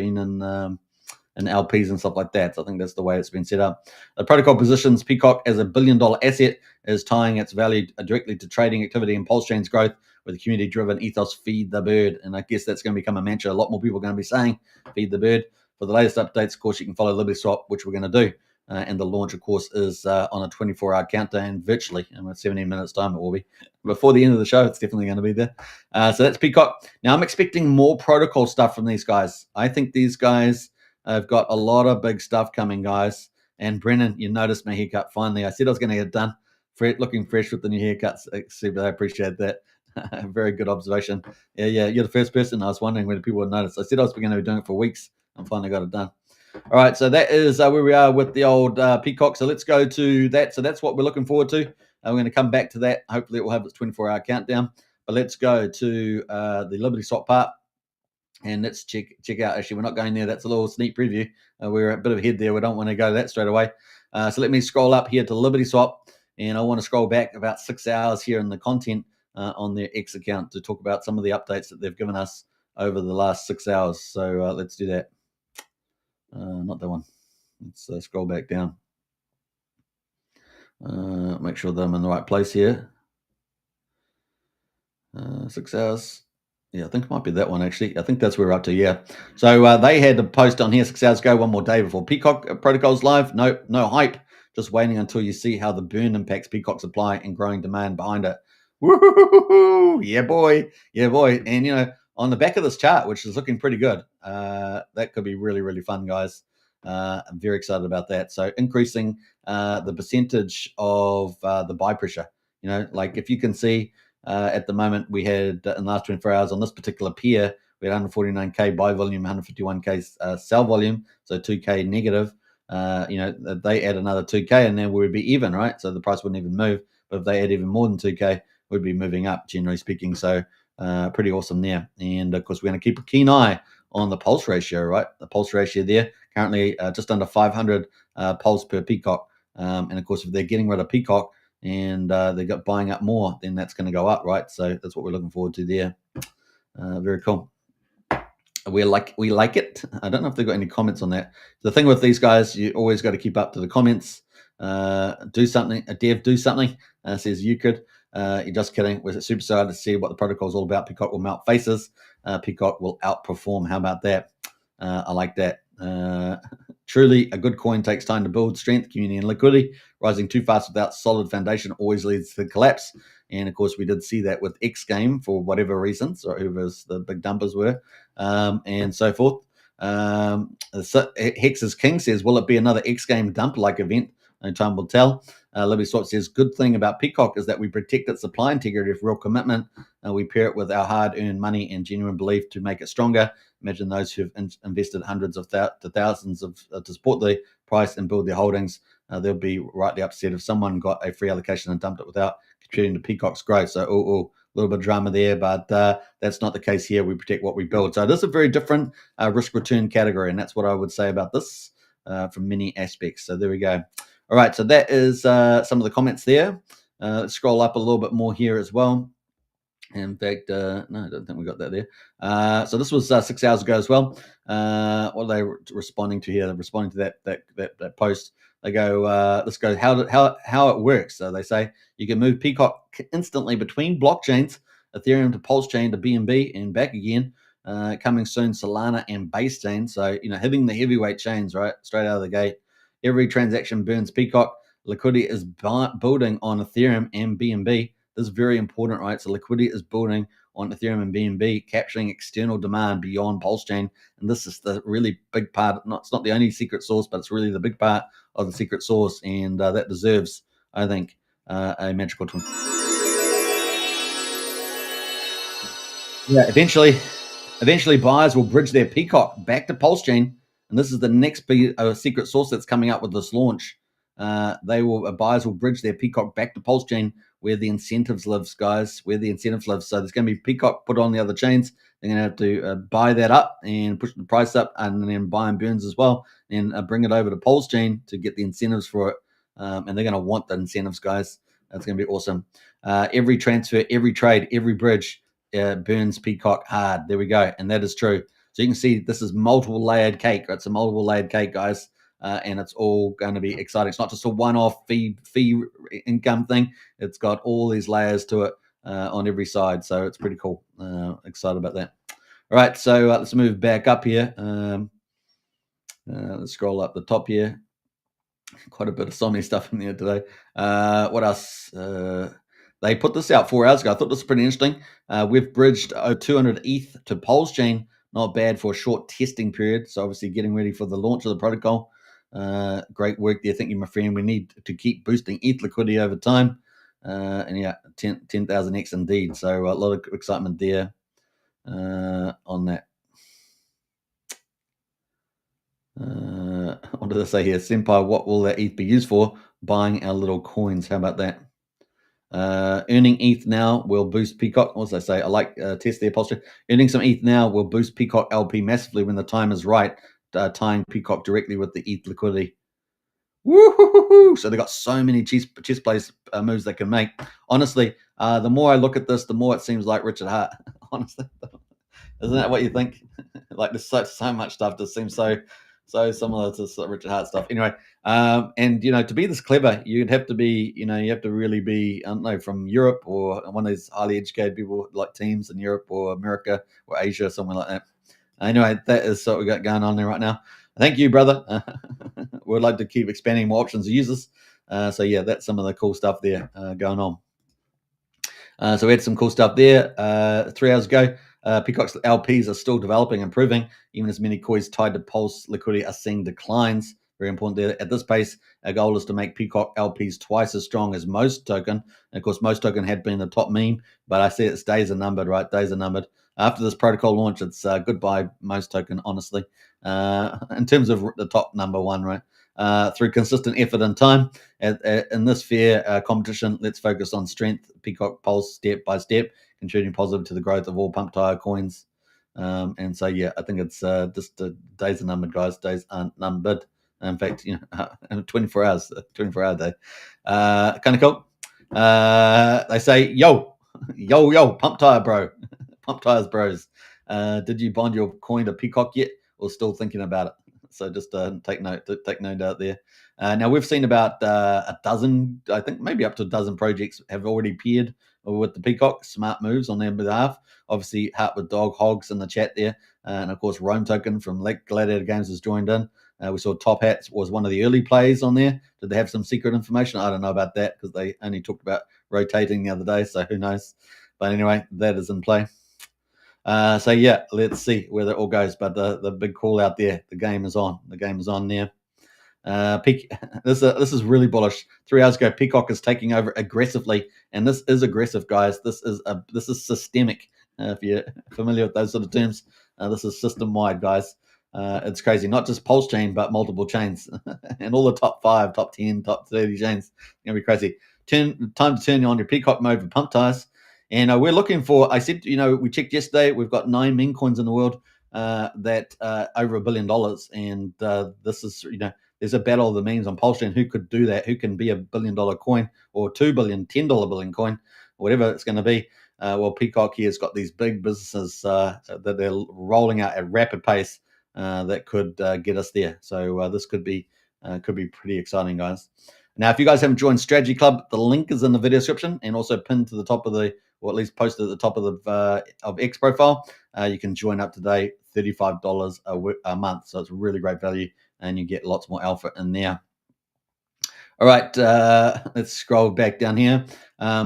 in LPs and stuff like that. So I think that's the way it's been set up. The protocol positions PCock as a $1 billion asset, is tying its value directly to trading activity and PulseChain's growth with a community-driven ethos, feed the bird. And I guess that's going to become a mantra. A lot more people are going to be saying, feed the bird. For the latest updates, of course, you can follow Liberty Swap, which we're going to do. And the launch, of course, is on a 24-hour countdown virtually. In 17 minutes' time, it will be. Before the end of the show, it's definitely going to be there. So that's PCock. Now, I'm expecting more protocol stuff from these guys. I think these guys have got a lot of big stuff coming, guys. And Brennan, you noticed my haircut finally. I said I was going to get it done. Looking fresh with the new haircuts. Super, I appreciate that. Very good observation. Yeah, you're the first person. I was wondering whether people would notice. I said I was going to be doing it for weeks. I finally got it done. All right, so that is where we are with the old PCock. So let's go to that. So that's what we're looking forward to. We're going to come back to that. Hopefully, it will have its 24-hour countdown. But let's go to the Liberty Swap part. And let's check out. Actually, we're not going there. That's a little sneak preview. We're a bit of a head there. We don't want to go that straight away. So let me scroll up here to Liberty Swap. And I want to scroll back about 6 hours here in the content on their X account to talk about some of the updates that they've given us over the last 6 hours. So let's do that. Not that one. Let's scroll back down. Make sure that I'm in the right place here. 6 hours. Yeah, I think it might be that one, actually. I think that's where we're up to, yeah. So they had a post on here 6 hours ago, one more day before PCock protocol's live. No hype. Just waiting until you see how the burn impacts PCock supply and growing demand behind it. Woo-hoo-hoo-hoo! Yeah, boy. And, on the back of this chart, which is looking pretty good, that could be really, really fun, guys. I'm very excited about that. So increasing the percentage of the buy pressure. Like if you can see, at the moment, we had in the last 24 hours on this particular pair, we had 149K buy volume, 151K sell volume, so 2K negative. They add another 2K and then we would be even, right? So the price wouldn't even move. But if they add even more than 2K, we'd be moving up, generally speaking. So pretty awesome there. And of course, we're going to keep a keen eye on the pulse ratio, right? The pulse ratio there, currently just under 500 pulse per PCock. And of course, if they're getting rid of PCock, and they got buying up more, then that's going to go up, right? So that's what we're looking forward to there. Very cool. We like it. I don't know if they've got any comments on that. The thing with these guys, you always got to keep up to the comments. Do something. A dev, do something. Says you could. You're just kidding. We're super excited to see what the protocol is all about. PCock will melt faces. PCock will outperform. How about that? I like that. Truly, a good coin takes time to build strength, community, and liquidity. Rising too fast without solid foundation always leads to collapse. And of course, we did see that with X Game for whatever reasons, or whoever's the big dumpers were, and so forth. Hex's King says, will it be another X Game dump-like event? No time will tell. Liberty Swap says, good thing about PCock is that we protect its supply integrity with real commitment. We pair it with our hard-earned money and genuine belief to make it stronger. Imagine those who've invested hundreds of to thousands to support the price and build their holdings. They'll be rightly upset if someone got a free allocation and dumped it without contributing to PCock's growth. So, a little bit of drama there, but that's not the case here. We protect what we build. So this is a very different risk-return category, and that's what I would say about this from many aspects. So there we go. All right, so that is some of the comments there. Let's scroll up a little bit more here as well. In fact, no, I don't think we got that there. So this was 6 hours ago as well. What are they responding to here? They're responding to that post. They go, let's go how it works. So they say you can move PCock instantly between blockchains, Ethereum to PulseChain to BNB and back again. Coming soon, Solana and Base Chain. So hitting the heavyweight chains right straight out of the gate. Every transaction burns PCock. Liquidity is building on Ethereum and BNB. This is very important, right? So liquidity is building on Ethereum and BNB, capturing external demand beyond PulseChain. And this is the really big part. It's not the only secret sauce, but it's really the big part of the secret sauce. And that deserves, I think, a magical twin. Yeah, eventually buyers will bridge their PCock back to PulseChain. And this is the next secret sauce that's coming up with this launch. Buyers will bridge their PCock back to PulseChain, where the incentives lives, guys. Where the incentives live. So there's going to be PCock put on the other chains. They're going to have to buy that up and push the price up, and then buy and burns as well, and bring it over to PulseChain to get the incentives for it. And they're going to want the incentives, guys. That's going to be awesome. Every transfer, every trade, every bridge burns PCock hard. There we go, and that is true. So you can see this is multiple layered cake. It's a multiple layered cake, guys. And it's all going to be exciting. It's not just a one-off fee income thing. It's got all these layers to it on every side. So it's pretty cool. Excited about that. All right, so let's move back up here. Let's scroll up the top here. Quite a bit of Somni stuff in there today. What else? They put this out 4 hours ago. I thought this was pretty interesting. We've bridged 200 ETH to PulseChain. Not bad for a short testing period. So obviously getting ready for the launch of the protocol. Great work there. Thank you, my friend. We need to keep boosting ETH liquidity over time. And yeah, 10,000x indeed. So a lot of excitement there on that. What did I say here? Senpai, what will that ETH be used for? Buying our little coins. How about that? Earning ETH now will boost PCock. What did I say? I like test their posture. Earning some ETH now will boost PCock LP massively when the time is right, tying PCock directly with the ETH liquidity. Woo-hoo-hoo-hoo. So they got so many chess plays moves they can make. Honestly, the more I look at this, the more it seems like Richard Hart. Honestly, isn't that what you think? Like there's so much stuff that seems so similar to Richard Hart stuff. Anyway, and to be this clever, you'd have to be, you have to really be, I don't know, from Europe or one of these highly educated people like teams in Europe or America or Asia, somewhere like that. Anyway, that is what we got going on there right now. Thank you, brother. We'd like to keep expanding more options of users. So yeah, that's some of the cool stuff there going on. So we had some cool stuff there 3 hours ago. PCock's LPs are still developing and improving, even as many coins tied to Pulse liquidity are seeing declines. Very important there. At this pace, our goal is to make PCock LPs twice as strong as Most Token. And of course, Most Token had been the top meme, but I see its days are numbered, right? Days are numbered. After this protocol launch, it's goodbye Most Token, honestly. In terms of the top number one, right? Through consistent effort and time. In this fair competition, let's focus on strength. PCock Pulse step by step, contributing positive to the growth of all pump tire coins. And so, yeah, I think it's just days are numbered, guys. Days aren't numbered. In fact, 24 hours, 24-hour day. Kind of cool. They say, yo, pump tire, bro. Pump tires, bros. Did you bond your coin to PCock yet, or still thinking about it? So just take note out there. Now we've seen about a dozen, I think maybe up to a dozen projects have already paired with the PCock. Smart moves on their behalf. Obviously, Heart with Dog Hogs in the chat there, and of course Rome Token from Gladiator Games has joined in. We saw Top Hats was one of the early plays on there. Did they have some secret information? I don't know about that because they only talked about rotating the other day, so who knows? But anyway, that is in play. So yeah, let's see where that all goes. But the big call out there, the game is on. The game is on there. This is really bullish. 3 hours ago, PCock is taking over aggressively, and this is aggressive, guys. This is systemic. If you're familiar with those sort of terms, this is system wide, guys. It's crazy. Not just PulseChain, but multiple chains, and all the top 5, top 10, top 30 chains. It's gonna be crazy. Time to turn on your PCock mode for pump tires. And we're looking for, I said, we checked yesterday, we've got 9 meme coins in the world that over $1 billion. And this is, there's a battle of the memes on PulseChain. Who could do that? Who can be $1 billion coin or $2 billion, $10 billion coin, whatever it's going to be? Well, PCock here has got these big businesses that they're rolling out at rapid pace that could get us there. So this could be pretty exciting, guys. Now, if you guys haven't joined Strategy Club, the link is in the video description and also pinned to the top of the, or at least posted at the top of X profile. You can join up today, $35 a month. So it's really great value, and you get lots more alpha in there. All right, let's scroll back down here.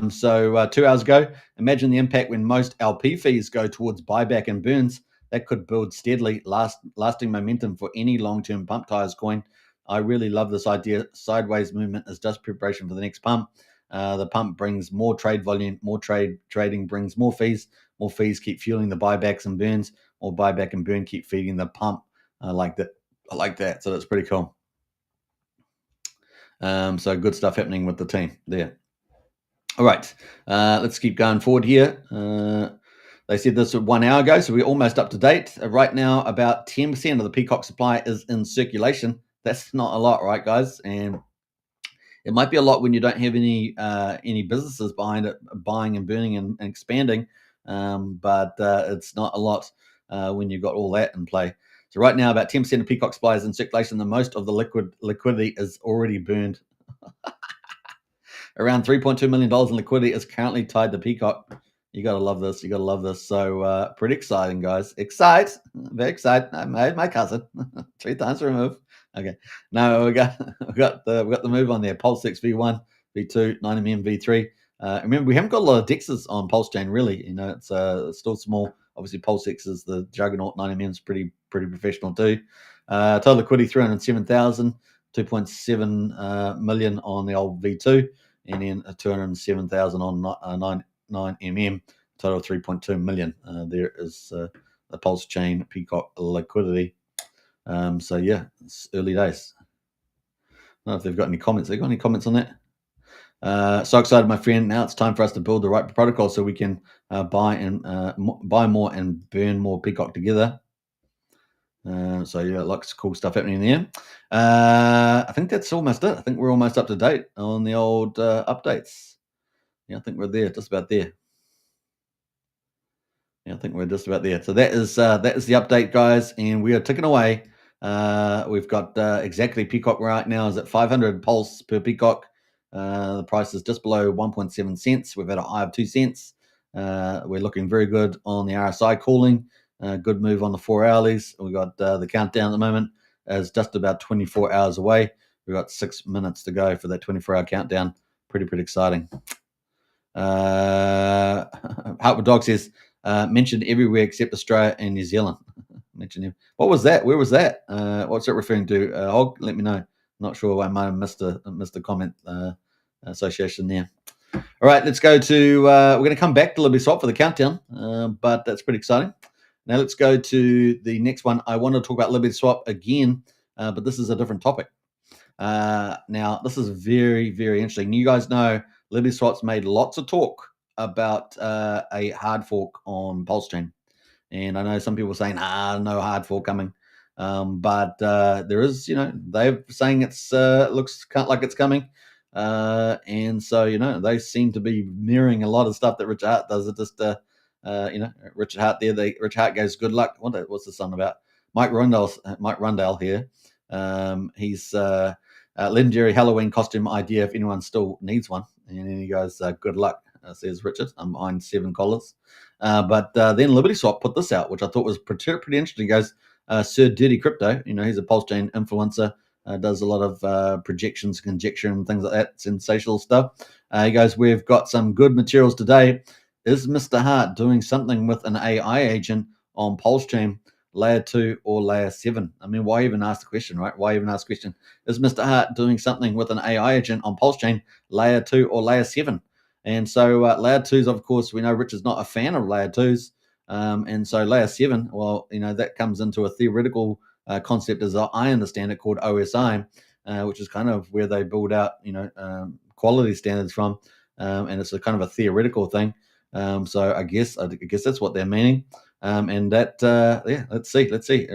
So 2 hours ago, imagine the impact when most LP fees go towards buyback and burns. That could build steadily, lasting momentum for any long-term pump tires coin. I really love this idea. Sideways movement is just preparation for the next pump. The pump brings more trade volume, more trading brings more fees. More fees keep fueling the buybacks and burns. More buyback and burn keep feeding the pump. I like that. So that's pretty cool. So good stuff happening with the team there. All right, let's keep going forward here. They said this 1 hour ago, so we're almost up to date. Right now, about 10% of the PCock supply is in circulation. That's not a lot, right, guys? And it might be a lot when you don't have any businesses behind it, buying and burning and expanding, but it's not a lot when you've got all that in play. So right now, about 10% of PCock supply is in circulation. The most of the liquidity is already burned. Around $3.2 million in liquidity is currently tied to PCock. You got to love this. You got to love this. So pretty exciting, guys. Very excited. I made my cousin 3 times removed. Okay. No, we got the move on there. PulseX V1, V2, 9mm, V3. Remember, we haven't got a lot of DEXs on PulseChain, really. You know, it's still small. Obviously, PulseX is the juggernaut. 9mm is pretty professional too. Total liquidity 307,000, 2.7 million on the old V2, and then 207,000 on 9mm. Total 3.2 million. There is the PulseChain PCock liquidity. So yeah, it's early days. I don't know if they've got any comments. They got any comments on that? So excited, my friend. Now it's time for us to build the right protocol so we can buy more and burn more PCock together. So yeah, lots of cool stuff happening there. I think that's almost it. I think we're almost up to date on the old updates. Yeah, I think we're there, just about there. Yeah, I think we're just about there. So that is the update, guys, and we are ticking away. We've got exactly PCock right now is at 500 pulse per PCock. The price is just below 1.7 cents. We've had a high of 2 cents. We're looking very good on the RSI calling. Good move on the 4 hourlies. We've got the countdown at the moment is just about 24 hours away. We've got 6 minutes to go for that 24-hour countdown. Pretty exciting. Heart with Dog says, mentioned everywhere except Australia and New Zealand. Mentioned him. What was that? Where was that? What's it referring to? Hog, let me know. Not sure. I might have missed a comment association there. All right, let's go to. We're going to come back to LibertySwap for the countdown, but that's pretty exciting. Now let's go to the next one. I want to talk about LibertySwap again, but this is a different topic. Now this is very interesting. You guys know LibertySwap's made lots of talk about a hard fork on PulseChain. And I know some people are saying, no hard fork coming. But there is, they're saying it's looks like it's coming. And so, they seem to be mirroring a lot of stuff that Richard Hart does. It just, Richard Hart there, Richard Hart goes, good luck. What's the song about? Mike Rundell here. He's legendary Halloween costume idea if anyone still needs one. And then he goes, good luck, says Richard. I'm behind 7 collars. But then LibertySwap put this out, which I thought was pretty interesting. He goes, Sir Dirty Crypto, he's a PulseChain influencer, does a lot of projections, conjecture, and things like that, sensational stuff. He goes, we've got some good materials today. Is Mr. Hart doing something with an AI agent on PulseChain, layer 2 or layer 7? I mean, why even ask the question, right? Why even ask the question? Is Mr. Hart doing something with an AI agent on PulseChain, layer 2 or layer 7? And so layer 2s, of course, we know Richard's not a fan of layer 2s. And so layer 7, well, that comes into a theoretical concept, as I understand it, called OSI, which is kind of where they build out, quality standards from. And it's a kind of a theoretical thing. So I guess that's what they're meaning. And that, let's see.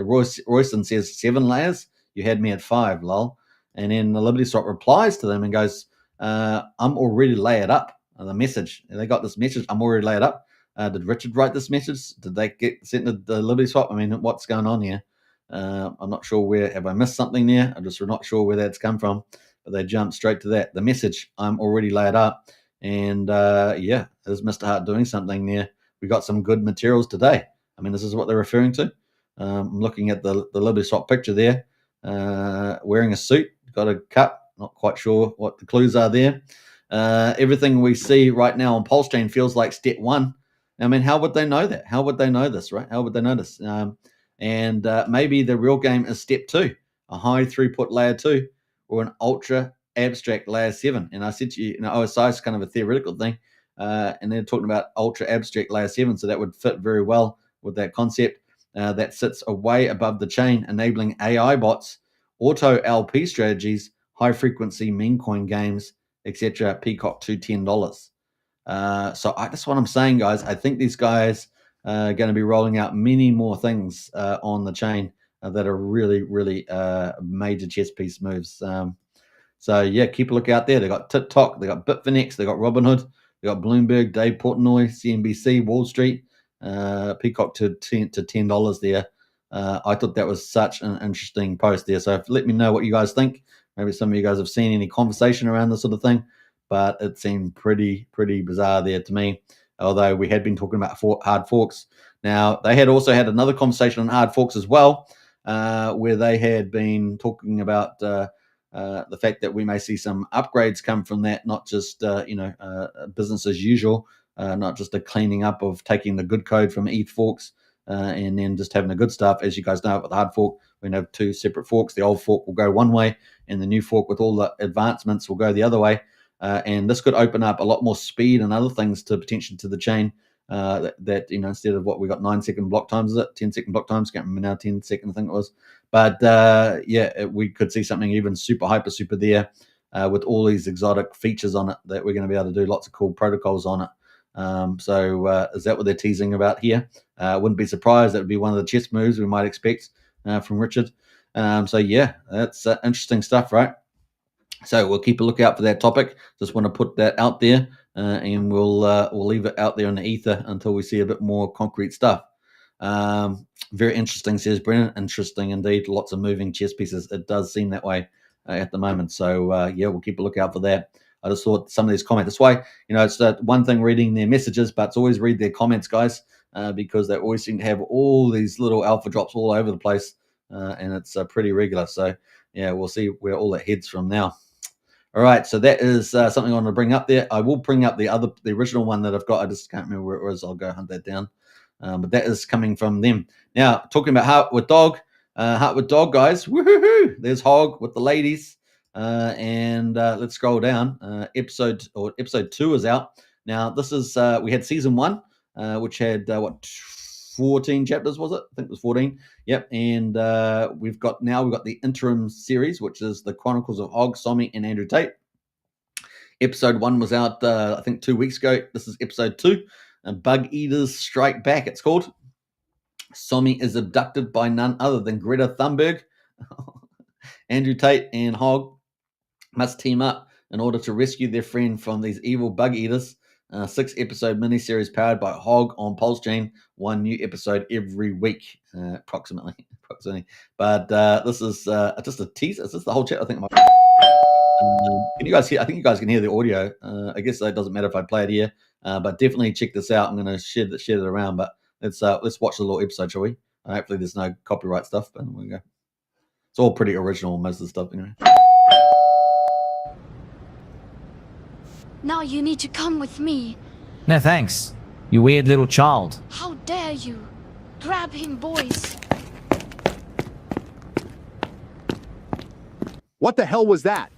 Royston says 7 layers. You had me at 5, lol. And then the LibertySwap replies to them and goes, I'm already layered up. The message, they got this message, I'm already layered up. Did Richard write this message? Did they get sent to the LibertySwap? I mean, what's going on here? I'm not sure have I missed something there? I'm just not sure where that's come from. But they jumped straight to that. The message, I'm already layered up. And is Mr. Hart doing something there? We got some good materials today. I mean, this is what they're referring to. I'm looking at the LibertySwap picture there. Wearing a suit, got a cup, Not quite sure what the clues are there. Everything we see right now on PulseChain feels like step one. I mean, how would they know that? How would they know this, right? How would they know this? And maybe the real game is step two, a high throughput layer 2 or an ultra abstract layer 7. And I said to you, OSI is kind of a theoretical thing. And they're talking about ultra abstract layer 7. So that would fit very well with that concept that sits way above the chain, enabling AI bots, auto LP strategies, high frequency meme coin games, etc. PCock to $10. So that's what I'm saying, guys. I think these guys are going to be rolling out many more things on the chain that are really, really major chess piece moves. So yeah, keep a look out there. They got TikTok, they got Bitfinex, they got Robinhood, they got Bloomberg, Dave Portnoy, CNBC, Wall Street, PCock to $10 there. I thought that was such an interesting post there. So let me know what you guys think. Maybe some of you guys have seen any conversation around this sort of thing, but it seemed pretty bizarre there to me. Although we had been talking about hard forks. Now they had also had another conversation on hard forks as well, where they had been talking about the fact that we may see some upgrades come from that, not just business as usual, not just a cleaning up of taking the good code from ETH forks and then just having the good stuff. As you guys know, with the hard fork, we're going to have two separate forks. The old fork will go one way, and the new fork with all the advancements will go the other way. And this could open up a lot more speed and other things to potentially to the chain. That instead of what we got 9-second block times, is it 10-second block times? Can't remember now. 10-second, I think it was. But we could see something even super there with all these exotic features on it that we're going to be able to do lots of cool protocols on it. So is that what they're teasing about here? Wouldn't be surprised. That would be one of the chess moves we might expect from Richard. So yeah, that's interesting stuff, right? So we'll keep a lookout for that topic. Just want to put that out there, and we'll leave it out there in the ether until we see a bit more concrete stuff. Very interesting, says Brennan. Interesting indeed. Lots of moving chess pieces. It does seem that way at the moment. So we'll keep a lookout for that. I just thought some of these comments. That's why it's one thing reading their messages, but it's always read their comments, guys, because they always seem to have all these little alpha drops all over the place, and it's pretty regular. So yeah, we'll see where all that heads from now. All right, so that is something I want to bring up there. I will bring up the original one that I've got. I just can't remember where it was. I'll go hunt that down. But that is coming from them. Now, talking about Heart with Dog, guys. Woohoo! There's Hog with the ladies. And let's scroll down. Episode 2 is out. Now, this is we had season 1, which had 14 chapters, was it? I think it was 14. Yep. And we've got the interim series, which is the Chronicles of Hog, Somi, and Andrew Tate. Episode 1 was out, I think, 2 weeks ago. This is episode 2. Bug Eaters Strike Back, it's called. Somi is abducted by none other than Greta Thunberg. Andrew Tate and Hog must team up in order to rescue their friend from these evil bug eaters. 6-episode miniseries powered by Hog on PulseChain. 1 new episode every week, approximately. But this is just a teaser. Is this the whole chat? I think. Can you guys hear? I think you guys can hear the audio. I guess it doesn't matter if I play it here, but definitely check this out. I'm going to share it around. But let's watch the little episode, shall we? Hopefully, there's no copyright stuff. But we go. It's all pretty original, most of the stuff, anyway. Now you need to come with me. No thanks, you weird little child. How dare you? Grab him, boys. What the hell was that?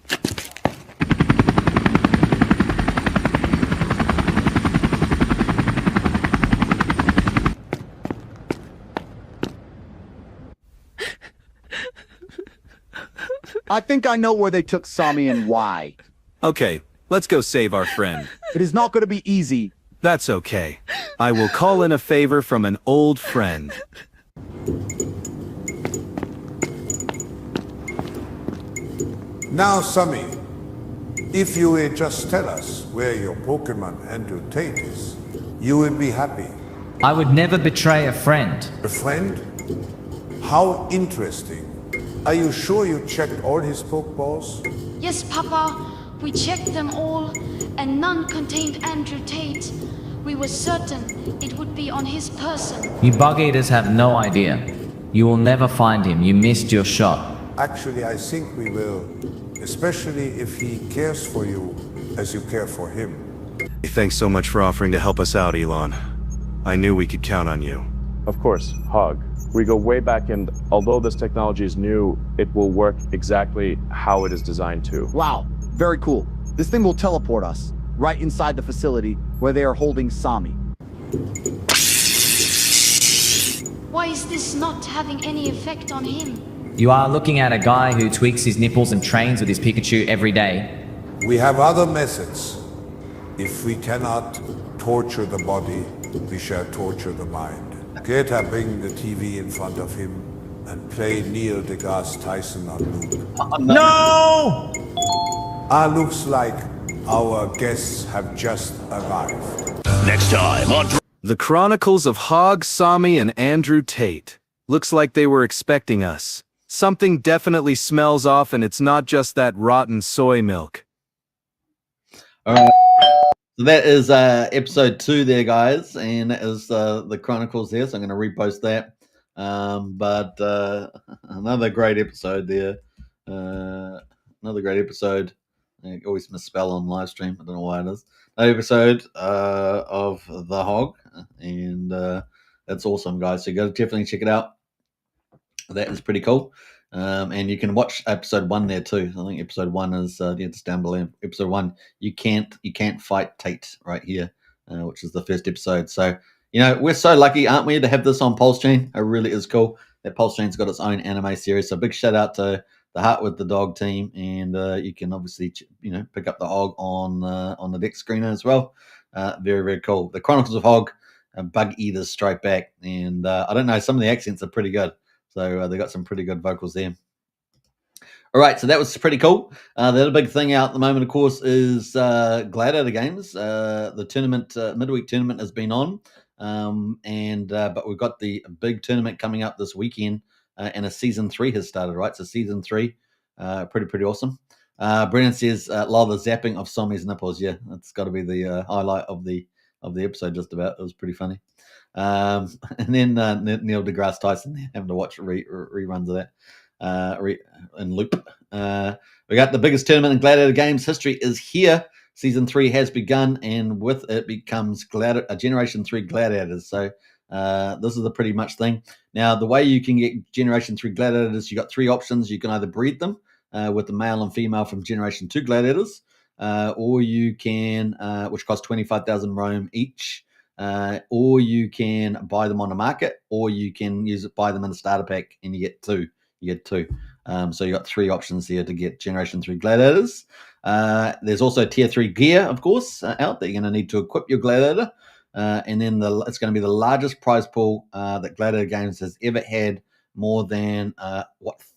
I think I know where they took Sami and why. Okay, let's go save our friend. It is not going to be easy. That's okay. I will call in a favor from an old friend. Now, Sami, if you would just tell us where your Pokemon Andrew Tate is, you would be happy. I would never betray a friend. A friend? How interesting. Are you sure you checked all his Pokeballs? Yes, Papa. We checked them all, and none contained Andrew Tate. We were certain it would be on his person. You bug eaters have no idea. You will never find him. You missed your shot. Actually, I think we will, especially if he cares for you as you care for him. Thanks so much for offering to help us out, Elon. I knew we could count on you. Of course, Hog. We go way back, and although this technology is new, it will work exactly how it is designed to. Wow, very cool. This thing will teleport us right inside the facility where they are holding Sami. Why is this not having any effect on him? You are looking at a guy who tweaks his nipples and trains with his Pikachu every day. We have other methods. If we cannot torture the body, we shall torture the mind. Greta, bring the TV in front of him and play Neil deGrasse Tyson on loop. No! Looks like our guests have just arrived. Next time on The Chronicles of Hog, Sami, and Andrew Tate. Looks like they were expecting us. Something definitely smells off, and it's not just that rotten soy milk. All right. So that is episode 2 there, guys, and that is the Chronicles there. So I'm going to repost that. But another great episode there. Another great episode. I always misspell on live stream. I don't know why it is. Another episode of The Hog, and that's awesome, guys. So you got to definitely check it out. That is pretty cool. And you can watch episode 1 there too. I think episode 1 is it's down below. Episode 1, you can't fight Tate right here, which is the first episode. So we're so lucky, aren't we, to have this on PulseChain? It really is cool that PulseChain's got its own anime series. So big shout out to the Heart with the Dog team, and you can obviously pick up the Hog on the deck screener as well. Very, very cool. The Chronicles of Hog, Bug Eaters Strike Back, and I don't know, some of the accents are pretty good. So they got some pretty good vocals there. All right, so that was pretty cool. The other big thing out at the moment, of course, is Gladiator Games. The tournament, midweek tournament, has been on, but we've got the big tournament coming up this weekend, and a season 3 has started. Right, so season 3, pretty awesome. Brennan says, "Love the zapping of Sami's nipples." Yeah, that's got to be the highlight of the episode. Just about, it was pretty funny. And then Neil deGrasse Tyson having to watch reruns of that in loop. We got the biggest tournament in Gladiator Games history is here. Season 3 has begun, and with it becomes Generation 3 Gladiators. So this is a pretty much thing. Now, the way you can get Generation 3 Gladiators, you got 3 options. You can either breed them with the male and female from Generation 2 Gladiators, or you can, which cost 25,000 Rome each. Or you can buy them on the market, or you can buy them in the starter pack, and you get 2. So you got 3 options here to get Generation 3 Gladiators. There's also Tier 3 gear, of course, out that you're going to need to equip your Gladiator. And then it's going to be the largest prize pool that Gladiator Games has ever had, more than,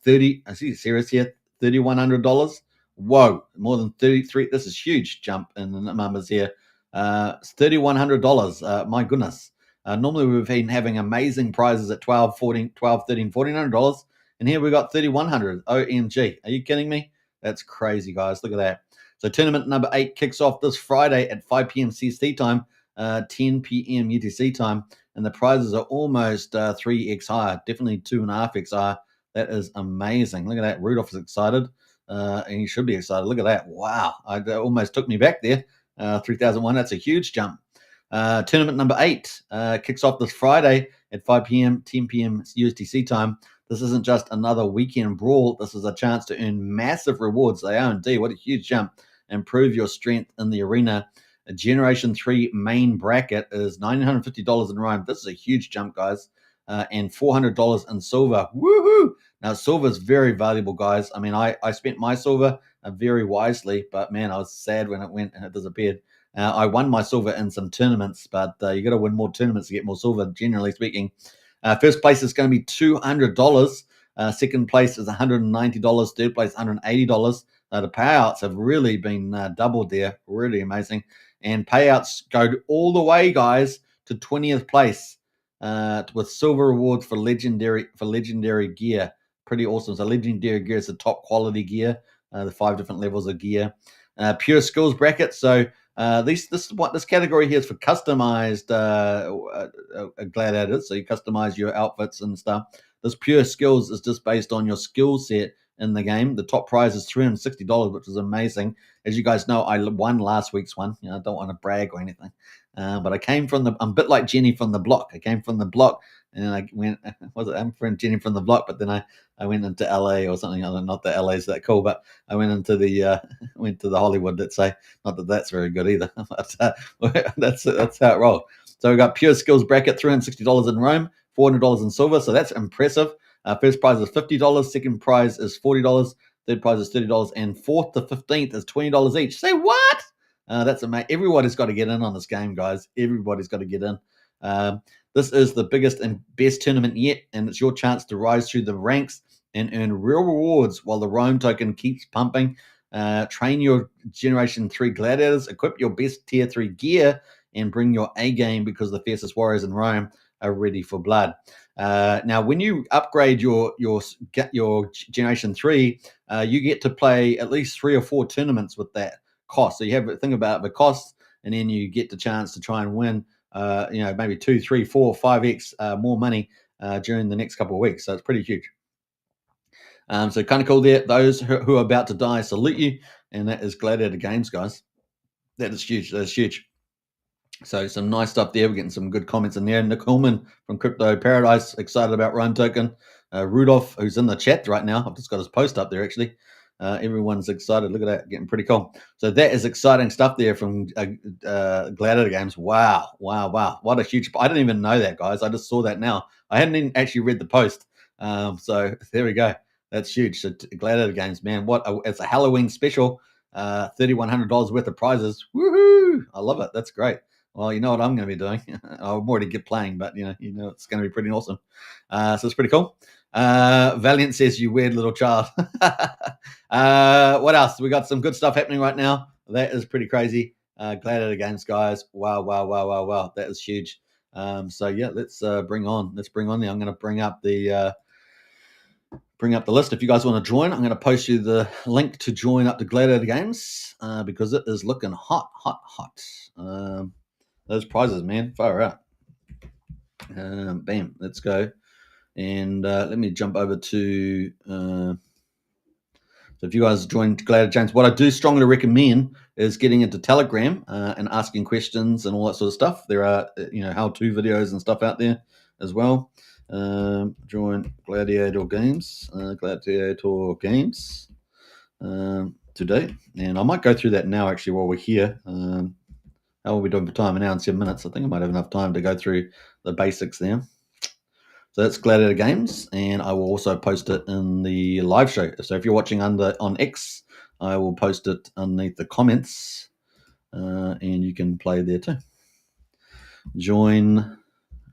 30, I see serious here, $3,100. Whoa, more than 33. This is huge jump in the numbers here. It's $3,100. My goodness. Normally we've been having amazing prizes at $1,200, $1,300, $1,400, and here we got $3,100. OMG. Are you kidding me? That's crazy, guys. Look at that. So tournament number 8 kicks off this Friday at 5 p.m. CST time, 10 p.m. UTC time, and the prizes are almost 3x higher, definitely 2.5x higher. That is amazing. Look at that. Rudolph is excited, and he should be excited. Look at that. Wow. It almost took me back there. 3001, that's a huge jump. Tournament number 8 kicks off this Friday at 5 p.m., 10 p.m. UTC time. This isn't just another weekend brawl. This is a chance to earn massive rewards. They are indeed. What a huge jump. Improve your strength in the arena. A Generation 3 main bracket is $950 in Rome. This is a huge jump, guys. And $400 in silver. Woohoo! Now, silver is very valuable, guys. I mean, I spent my silver very wisely, but man, I was sad when it went and it disappeared. I won my silver in some tournaments, but you got to win more tournaments to get more silver, generally speaking. First place is going to be $200. Second place is $190. Third place, $180. The payouts have really been doubled there. Really amazing. And payouts go all the way, guys, to 20th place with silver rewards for legendary gear. Pretty awesome. So legendary gear is the top quality gear. The 5 different levels of gear. Pure skills bracket. So this category here is for customized gladiators. So you customize your outfits and stuff. This pure skills is just based on your skill set in the game. The top prize is $360, which is amazing. As you guys know, I won last week's one. I don't want to brag or anything, but I'm a bit like Jenny from the block. I came from the block, and then I went. I'm friend Jenny from the block, but then I went into LA or something. I don't know, not that LA's that cool, but I went into the Hollywood. Let's say, not that that's very good either, but that's how it rolled. So we got pure skills bracket, $360 in Rome, $400 in silver. So that's impressive. First prize is $50. Second prize is $40. Third prize is $30. And fourth to 15th is $20 each. Say what? That's amazing. Everybody's got to get in on this game, guys. Everybody's got to get in. This is the biggest and best tournament yet, and it's your chance to rise through the ranks and earn real rewards while the Rome token keeps pumping. Train your Generation 3 gladiators, equip your best Tier 3 gear, and bring your A game because the fiercest warriors in Rome are ready for blood. Now, when you upgrade your Generation 3, you get to play at least 3 or 4 tournaments with that cost. So you have to think about the cost, and then you get the chance to try and win, maybe 2, 3, 4, 5x more money during the next couple of weeks. So it's pretty huge. So kind of cool there. Those who are about to die, salute you. And that is Gladiator Games, guys. That is huge. That is huge. So some nice stuff there. We're getting some good comments in there. Nick Hillman from Crypto Paradise, excited about Rome token. Rudolph, who's in the chat right now. I've just got his post up there, actually. Everyone's excited. Look at that, getting pretty cool. So that is exciting stuff there from Gladiator Games. Wow. What a huge... I didn't even know that, guys. I just saw that now. I hadn't even actually read the post. So there we go. That's huge. So Gladiator Games, man. It's a Halloween special. $3,100 worth of prizes. Woohoo! I love it. That's great. Well, you know what I'm going to be doing. I'm already playing, but you know it's going to be pretty awesome. So it's pretty cool. Valiant says, "You weird little child." What else? We got some good stuff happening right now. That is pretty crazy. Gladiator Games, guys. Wow. That is huge. So yeah, let's bring on there. I'm going to bring up the list. If you guys want to join, I'm going to post you the link to join up the Gladiator Games because it is looking hot. Those prizes, man, far out. Bam, let's go. And let me jump over to... so if you guys join Gladiator Games, what I do strongly recommend is getting into Telegram and asking questions and all that sort of stuff. There are, how-to videos and stuff out there as well. Join Gladiator Games. Today. And I might go through that now, actually, while we're here. How are we doing for time? An hour and 7 minutes. I think I might have enough time to go through the basics there. So that's Gladiator Games, and I will also post it in the live show. So if you're watching on X, I will post it underneath the comments, and you can play there too. Join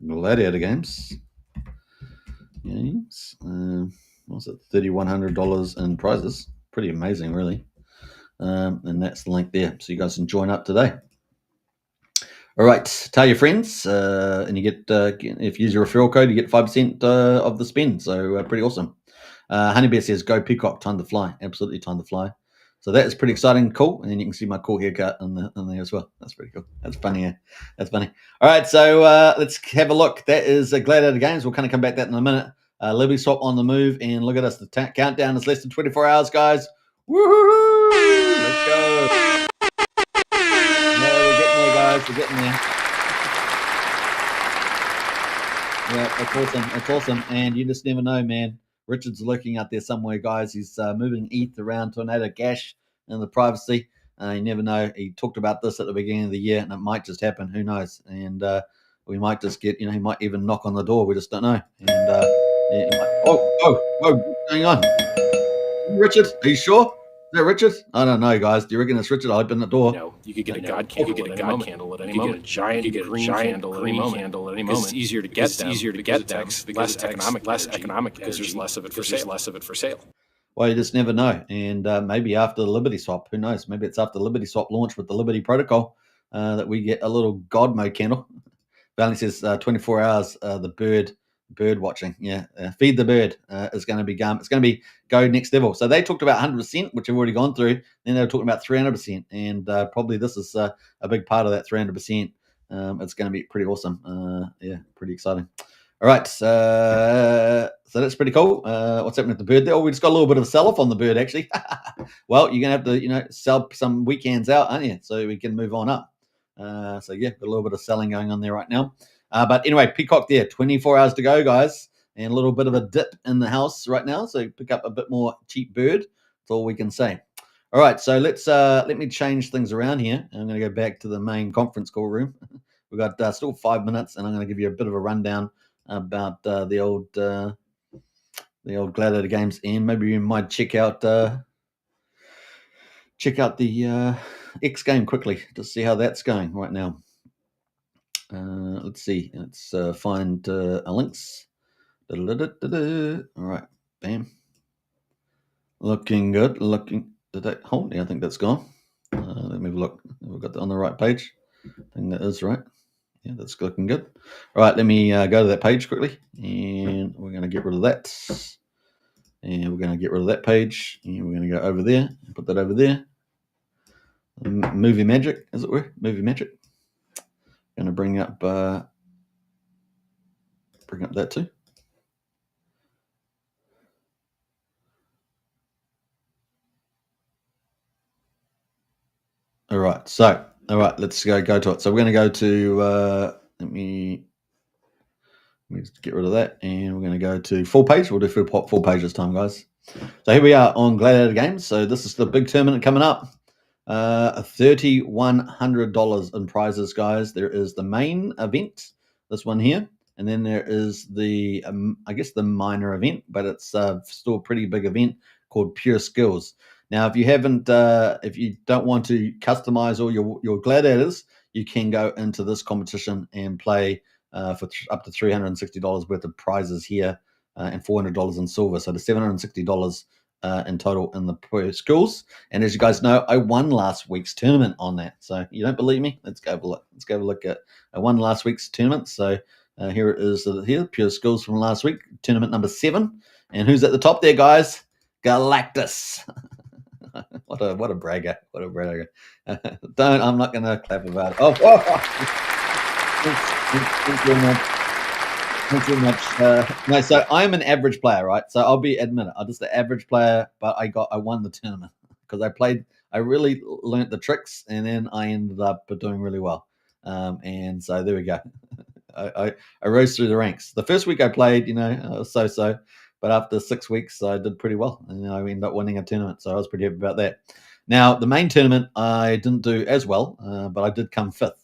Gladiator Games. What's it? $3,100 in prizes. Pretty amazing, really. And that's the link there, so you guys can join up today. All right, tell your friends, and you get if you use your referral code, you get 5% of the spend. So pretty awesome. Honeybear says, "Go PCock, time to fly." Absolutely, time to fly. So that is pretty exciting, cool. And then you can see my cool haircut in there as well. That's pretty cool. That's funny. Yeah, that's funny. All right, so let's have a look. That is Gladiator Games. We'll kind of come back to that in a minute. Liberty Swap on the move, and look at us. The countdown is less than 24 hours, guys. Woohoo! Let's go. We're getting there. Yeah, that's awesome. And you just never know, man. Richard's lurking out there somewhere, guys. He's moving ETH around Tornado Cash in the privacy. You never know. He talked about this at the beginning of the year, and it might just happen. Who knows? And we might just get, he might even knock on the door. We just don't know. And what's going on? Richard, are you sure? Is that Richard? I don't know, guys. Do you reckon it's Richard? I'll open the door. No, you could get a god candle at any moment. You could get a green candle at any moment. It's easier to get them. Less economic because there's less of it for sale. Well, you just never know. And maybe after the Liberty Swap, who knows? Maybe it's after the Liberty Swap launch with the Liberty Protocol that we get a little God mode candle. Valley says 24 hours, the bird watching. Yeah, feed the bird is going to be it's going to be go next level. So they talked about 100%, which I've already gone through. Then they were talking about 300%, and probably this is a big part of that 300%. It's going to be pretty awesome. Yeah, pretty exciting. All right, so that's pretty cool. What's happening with the bird there? Oh, we just got a little bit of a sell-off on the bird, actually. Well, you're going to have to, sell some weekends out, aren't you? So we can move on up. So, yeah, got a little bit of selling going on there right now. But anyway, PCock there, 24 hours to go, guys. And a little bit of a dip in the house right now. So pick up a bit more cheap bird. That's all we can say. All right, so let me change things around here. I'm going to go back to the main conference call room. We've got still 5 minutes, and I'm going to give you a bit of a rundown about the old Gladiator games, and maybe you might check out the X game quickly to see how that's going right now. Let's see. Let's find links. All right, bam. Looking good. Did that hold? Yeah, I think that's gone. Let me have a look. We've got that on the right page. I think that is right. Yeah, that's looking good. All right, let me go to that page quickly, and we're going to get rid of that. And we're going to get rid of that page, and we're going to go over there and put that over there. Movie magic, as it were. Movie magic. Going to bring up that too. All right, let's go to it. So we're going to go to, let me just get rid of that, and we're going to go to full page. We'll do full page this time, guys. So here we are on Gladiator Games. So this is the big tournament coming up. $3,100 in prizes, guys. There is the main event, this one here, and then there is the, I guess the minor event, but it's still a pretty big event called Pure Skills. Now, if you don't want to customize all your gladiators, you can go into this competition and play for up to $360 worth of prizes here and $400 in silver. So the $760 in total in the Pure Skills. And as you guys know, I won last week's tournament on that. So you don't believe me? Let's go have a look. Let's go have a look at I won last week's tournament. So here it is. Here, Pure Skills from last week, tournament number 7. And who's at the top there, guys? Galactus. What a bragger! What a bragger! I'm not going to clap about it. Oh, thank you very much. No, so I'm an average player, right? So I'll admit it. I'm just an average player, but I won the tournament because I really learnt the tricks, and then I ended up doing really well. And so there we go. I rose through the ranks. The first week I played, so. But after 6 weeks, I did pretty well, and I ended up winning a tournament. So I was pretty happy about that. Now, the main tournament, I didn't do as well, but I did come 5th,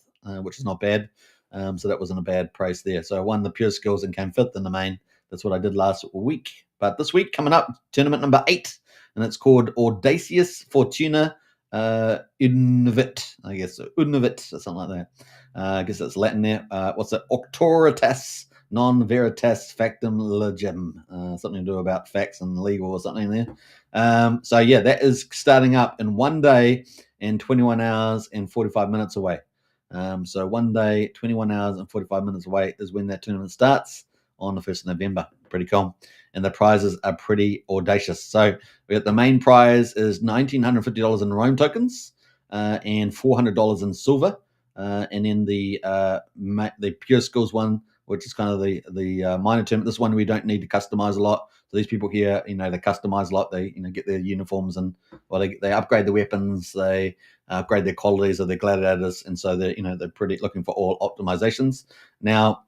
which is not bad. So that wasn't a bad price there. So I won the Pure Skills and came 5th in the main. That's what I did last week. But this week, coming up, tournament number 8, and it's called Audacious Fortuna Univit, I guess. Univit, or something like that. I guess that's Latin there. What's it? Auctoritas non veritas factum legem, something to do about facts and legal or something there. So yeah, that is starting up in 1 day and 21 hours and 45 minutes away. So 1 day, 21 hours and 45 minutes away is when that tournament starts on the 1st of November. Pretty cool. And the prizes are pretty audacious. So we got the main prize is $1,950 in Rome tokens and $400 in silver. And then the Pure Skills one, which is kind of the minor tournament. This one we don't need to customize a lot. So these people here, they customize a lot. They get their uniforms and they upgrade the weapons. They upgrade their qualities of their gladiators, and so they're pretty looking for all optimizations. Now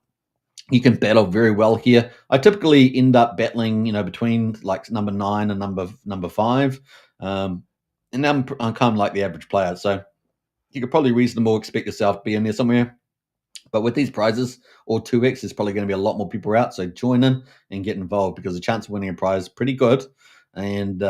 you can battle very well here. I typically end up battling between like number 9 and number 5, and I'm kind of like the average player. So you could probably reasonably expect yourself to be in there somewhere. But with these prizes, or 2x, there's probably going to be a lot more people out. So join in and get involved because the chance of winning a prize is pretty good. And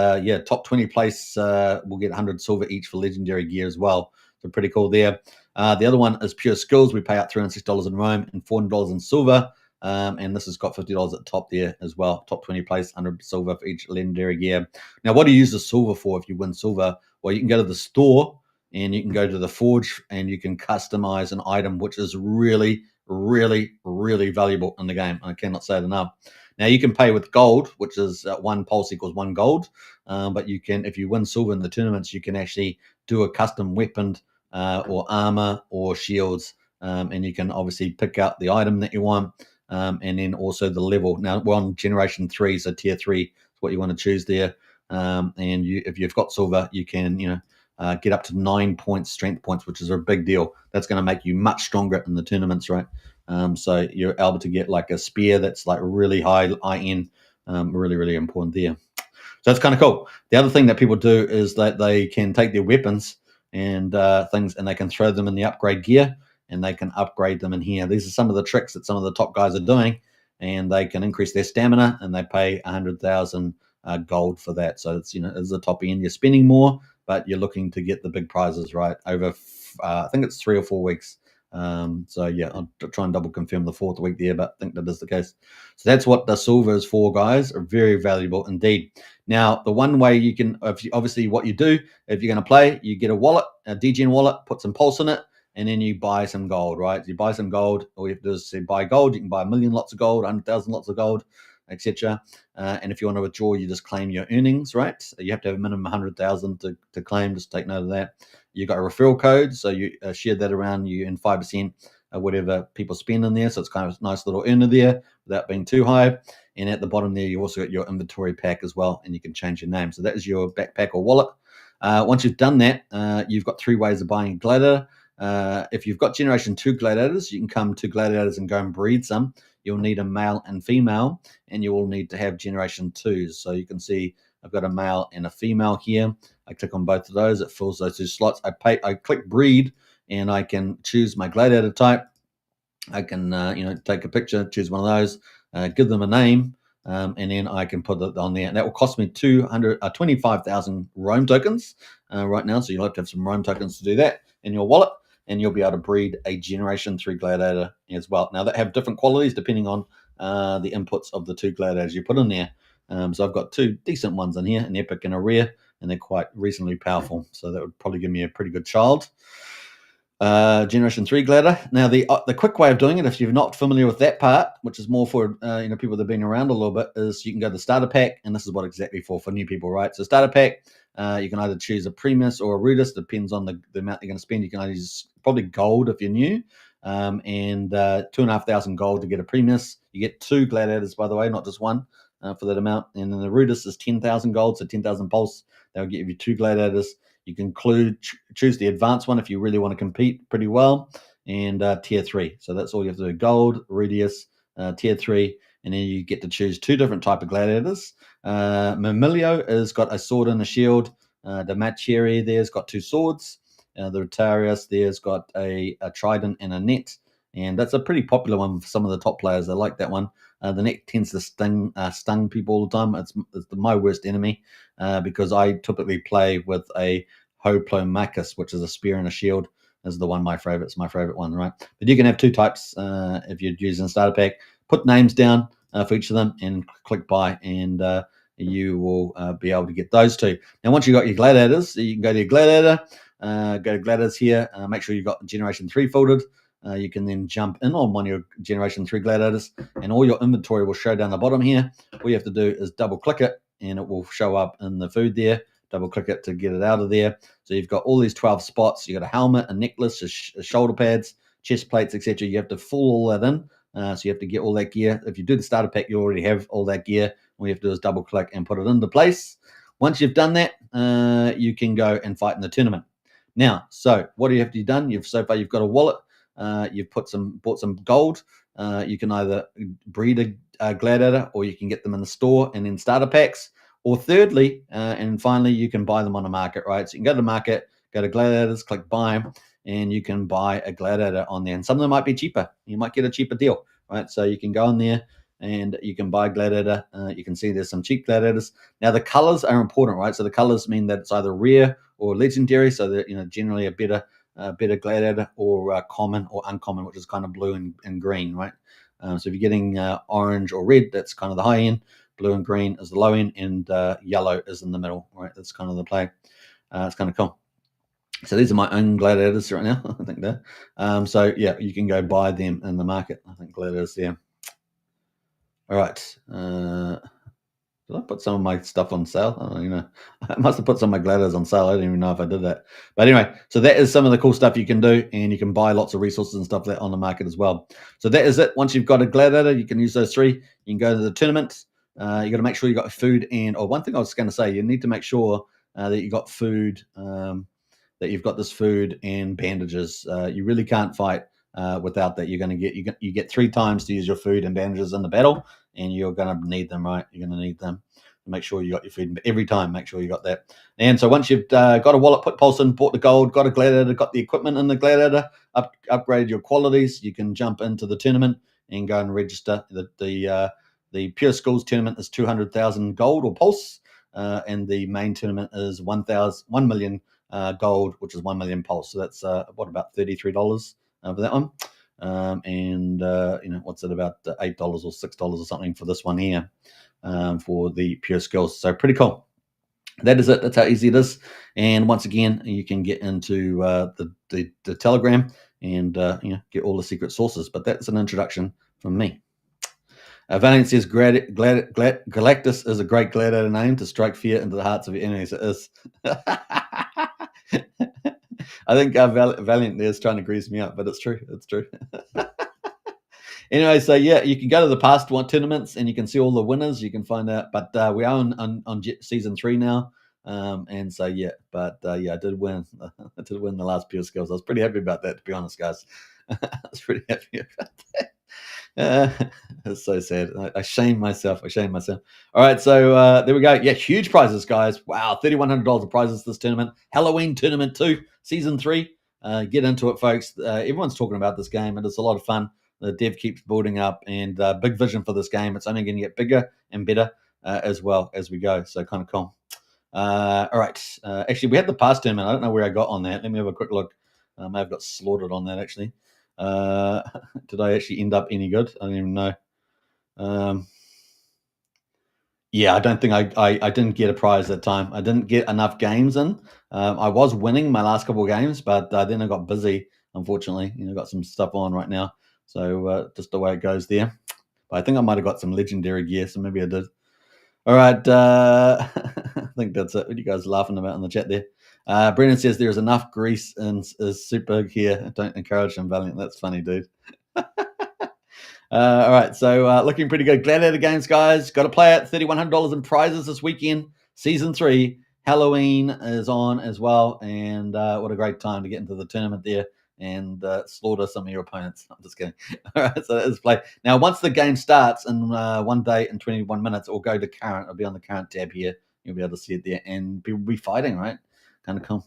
top 20 place will get 100 silver each for legendary gear as well. So pretty cool there. The other one is Pure Skills. We pay out $306 in Rome and $400 in silver. And this has got $50 at the top there as well. Top 20 place, 100 silver for each legendary gear. Now, what do you use the silver for if you win silver? Well, you can go to the store, and you can go to the forge and you can customize an item, which is really, really, really valuable in the game. I cannot say it enough. Now, you can pay with gold, which is 1 pulse equals 1 gold. But you can, if you win silver in the tournaments, you can actually do a custom weapon or armor or shields. And you can obviously pick out the item that you want. and then also the level. Now we're on generation 3, so tier 3 is what you want to choose there. And if you've got silver, you can get up to 9 points strength points, which is a big deal. That's going to make you much stronger in the tournaments, right? So you're able to get like a spear that's like really high IN, really, really important there. So it's kind of cool. The other thing that people do is that they can take their weapons and things, and they can throw them in the upgrade gear, and they can upgrade them in here. These are some of the tricks that some of the top guys are doing, and they can increase their stamina, and they pay 100,000 gold for that. So it's it's the top end. You're spending more, but you're looking to get the big prizes, right? Over I think it's 3 or 4 weeks. So yeah, I'll try and double confirm the 4th week there, but I think that is the case. So that's what the silver is for, guys. Are very valuable indeed. Now, the one way you can, obviously what you do, if you're going to play, you get a wallet, a DGen wallet, put some pulse in it, and then you buy some gold, right? You buy some gold. All you have to do is say buy gold. You can buy 1 million lots of gold, 100,000 lots of gold, etc. And if you want to withdraw, you just claim your earnings, right? So you have to have a minimum 100,000 to claim. Just take note of that. You got a referral code, so you share that around. You earn 5% of whatever people spend in there. So it's kind of a nice little earner there without being too high. And at the bottom there, you also got your inventory pack as well, and you can change your name. So that is your backpack or wallet. Once you've done that, you've got 3 ways of buying a gladiator. If you've got generation 2 gladiators, you can come to gladiators and go and breed some. You'll need a male and female, and you will need to have generation 2s. So you can see I've got a male and a female here. I click on both of those. It fills those 2 slots. I click breed, and I can choose my gladiator type. I can take a picture, choose one of those, give them a name, and then I can put it on there. And that will cost me 25,000 Rome tokens right now. So you'll have to have some Rome tokens to do that in your wallet, and you'll be able to breed a generation 3 gladiator as well. Now, that have different qualities depending on the inputs of the 2 gladiators you put in there. So I've got 2 decent ones in here, an epic and a rare, and they're quite reasonably powerful. So that would probably give me a pretty good child. Generation 3 gladiator. Now, the quick way of doing it, if you're not familiar with that part, which is more for people that have been around a little bit, is you can go to the starter pack, and this is what exactly for new people, right? So starter pack, you can either choose a Primus or a Rudis, depends on the amount you're going to spend. You can either use probably gold if you're new, and 2,500 gold to get a Primus. You get 2 gladiators, by the way, not just one, for that amount. And then the Rudis is 10,000 gold, so 10,000 pulse. They'll get you 2 gladiators. You can choose the advanced one if you really want to compete pretty well, and tier 3. So that's all you have to do: gold, Rudius, tier 3, and then you get to choose 2 different type of gladiators. Mamilio has got a sword and a shield. The Macheri there's got 2 swords. The Rotarius there's got a trident and a net, and that's a pretty popular one for some of the top players. They like that one. The net tends to stung people all the time. It's my worst enemy because I typically play with a Hoplomachus, which is a spear and a shield. Is the one my favorite. It's my favorite one, right? But you can have 2 types if you're using starter pack. Put names down for each of them and click buy, and you will be able to get those 2. Now, once you've got your gladiators, you can go to your gladiator, go to gladiators here, make sure you've got generation 3 filtered. You can then jump in on one of your generation 3 gladiators, and all your inventory will show down the bottom here. All you have to do is double click it, and it will show up in the food there. Double click it to get it out of there. So you've got all these 12 spots. You got a helmet, a necklace, shoulder pads, chest plates, etc. You have to fill all that in. So you have to get all that gear. If you do the starter pack, you already have all that gear. All you have to do is double click and put it into place. Once you've done that, you can go and fight in the tournament. Now, so what do you have to do done? So far you've got a wallet. You've bought some gold. You can either breed a gladiator, or you can get them in the store and in starter packs. Or thirdly, and finally, you can buy them on the market, right? So you can go to the market, go to gladiators, click buy, and you can buy a gladiator on there. And some of them might be cheaper. You might get a cheaper deal, right? So you can go in there and you can buy gladiator. You can see there's some cheap gladiators. Now, the colors are important, right? So the colors mean that it's either rare or legendary. So that, generally a better gladiator, or common or uncommon, which is kind of blue and green, right? So if you're getting orange or red, that's kind of the high end. Blue and green is the low end, and yellow is in the middle, right? That's kind of the play. It's kind of cool. So these are my own gladiators right now, I think there. So yeah, you can go buy them in the market. I think gladiators there. All right. Did I put some of my stuff on sale? I don't know. I must have put some of my gladiators on sale. I don't even know if I did that. But anyway, so that is some of the cool stuff you can do, and you can buy lots of resources and stuff like that on the market as well. So that is it. Once you've got a gladiator, you can use those 3. You can go to the tournament. You got to make sure you got food one thing I was going to say, you need to make sure that you got food, that you've got this food and bandages. You really can't fight without that. You're going to you get 3 times to use your food and bandages in the battle, and you're going to need them, right? You're going to need them. Make sure you got your food every time. Make sure you got that. And so once you've got a wallet, put pulse in, bought the gold, got a gladiator, got the equipment in the gladiator, upgraded your qualities, you can jump into the tournament and go and register. The Pure Schools tournament is 200,000 gold or pulse, and the main tournament is 1 million gold, which is 1 million pulse. So that's about $33 for that one. What's it, about $8 or $6 or something for this one here, for the Pure Skills. So pretty cool. That is it. That's how easy it is. And once again, you can get into the Telegram and get all the secret sources. But that's an introduction from me. Valiant says Galactus is a great gladiator name to strike fear into the hearts of your enemies. It is. I think Valiant there is trying to grease me up, but it's true. It's true. Anyway, so yeah, you can go to the past tournaments and you can see all the winners. You can find out, but we are on season 3 now, and so yeah, but I did win. I did win the last Pure Skills. I was pretty happy about that, to be honest, guys. I was pretty happy about that. It's so sad. I shame myself. All right, so there we go. Yeah, huge prizes, guys. Wow, $3,100 of prizes this tournament. Halloween tournament 2, season 3. Get into it, folks. Everyone's talking about this game, and it's a lot of fun. The dev keeps building up, and big vision for this game. It's only going to get bigger and better as well as we go. So kind of cool. All right. Actually, we had the past tournament. I don't know where I got on that. Let me have a quick look. I may have got slaughtered on that, actually. Did I actually end up any good? I don't even know. Yeah, I don't think I didn't get a prize that time. I didn't get enough games in. I was winning my last couple of games, but then I got busy, unfortunately. Got some stuff on right now. So just the way it goes there. But I think I might have got some legendary gear, so maybe I did. All right. I think that's it. What are you guys laughing about in the chat there? Brennan says there's enough grease and is super here. Don't encourage him, Valiant. That's funny, dude. All right. So looking pretty good. Gladiator games, guys. Got to play it. $3,100 in prizes this weekend. Season 3. Halloween is on as well. And what a great time to get into the tournament there and slaughter some of your opponents. I'm just kidding. All right, so that is play. Now, once the game starts in 1 day and 21 minutes, it will go to current. It'll be on the current tab here. You'll be able to see it there, and people will be fighting, right? Kind of cool.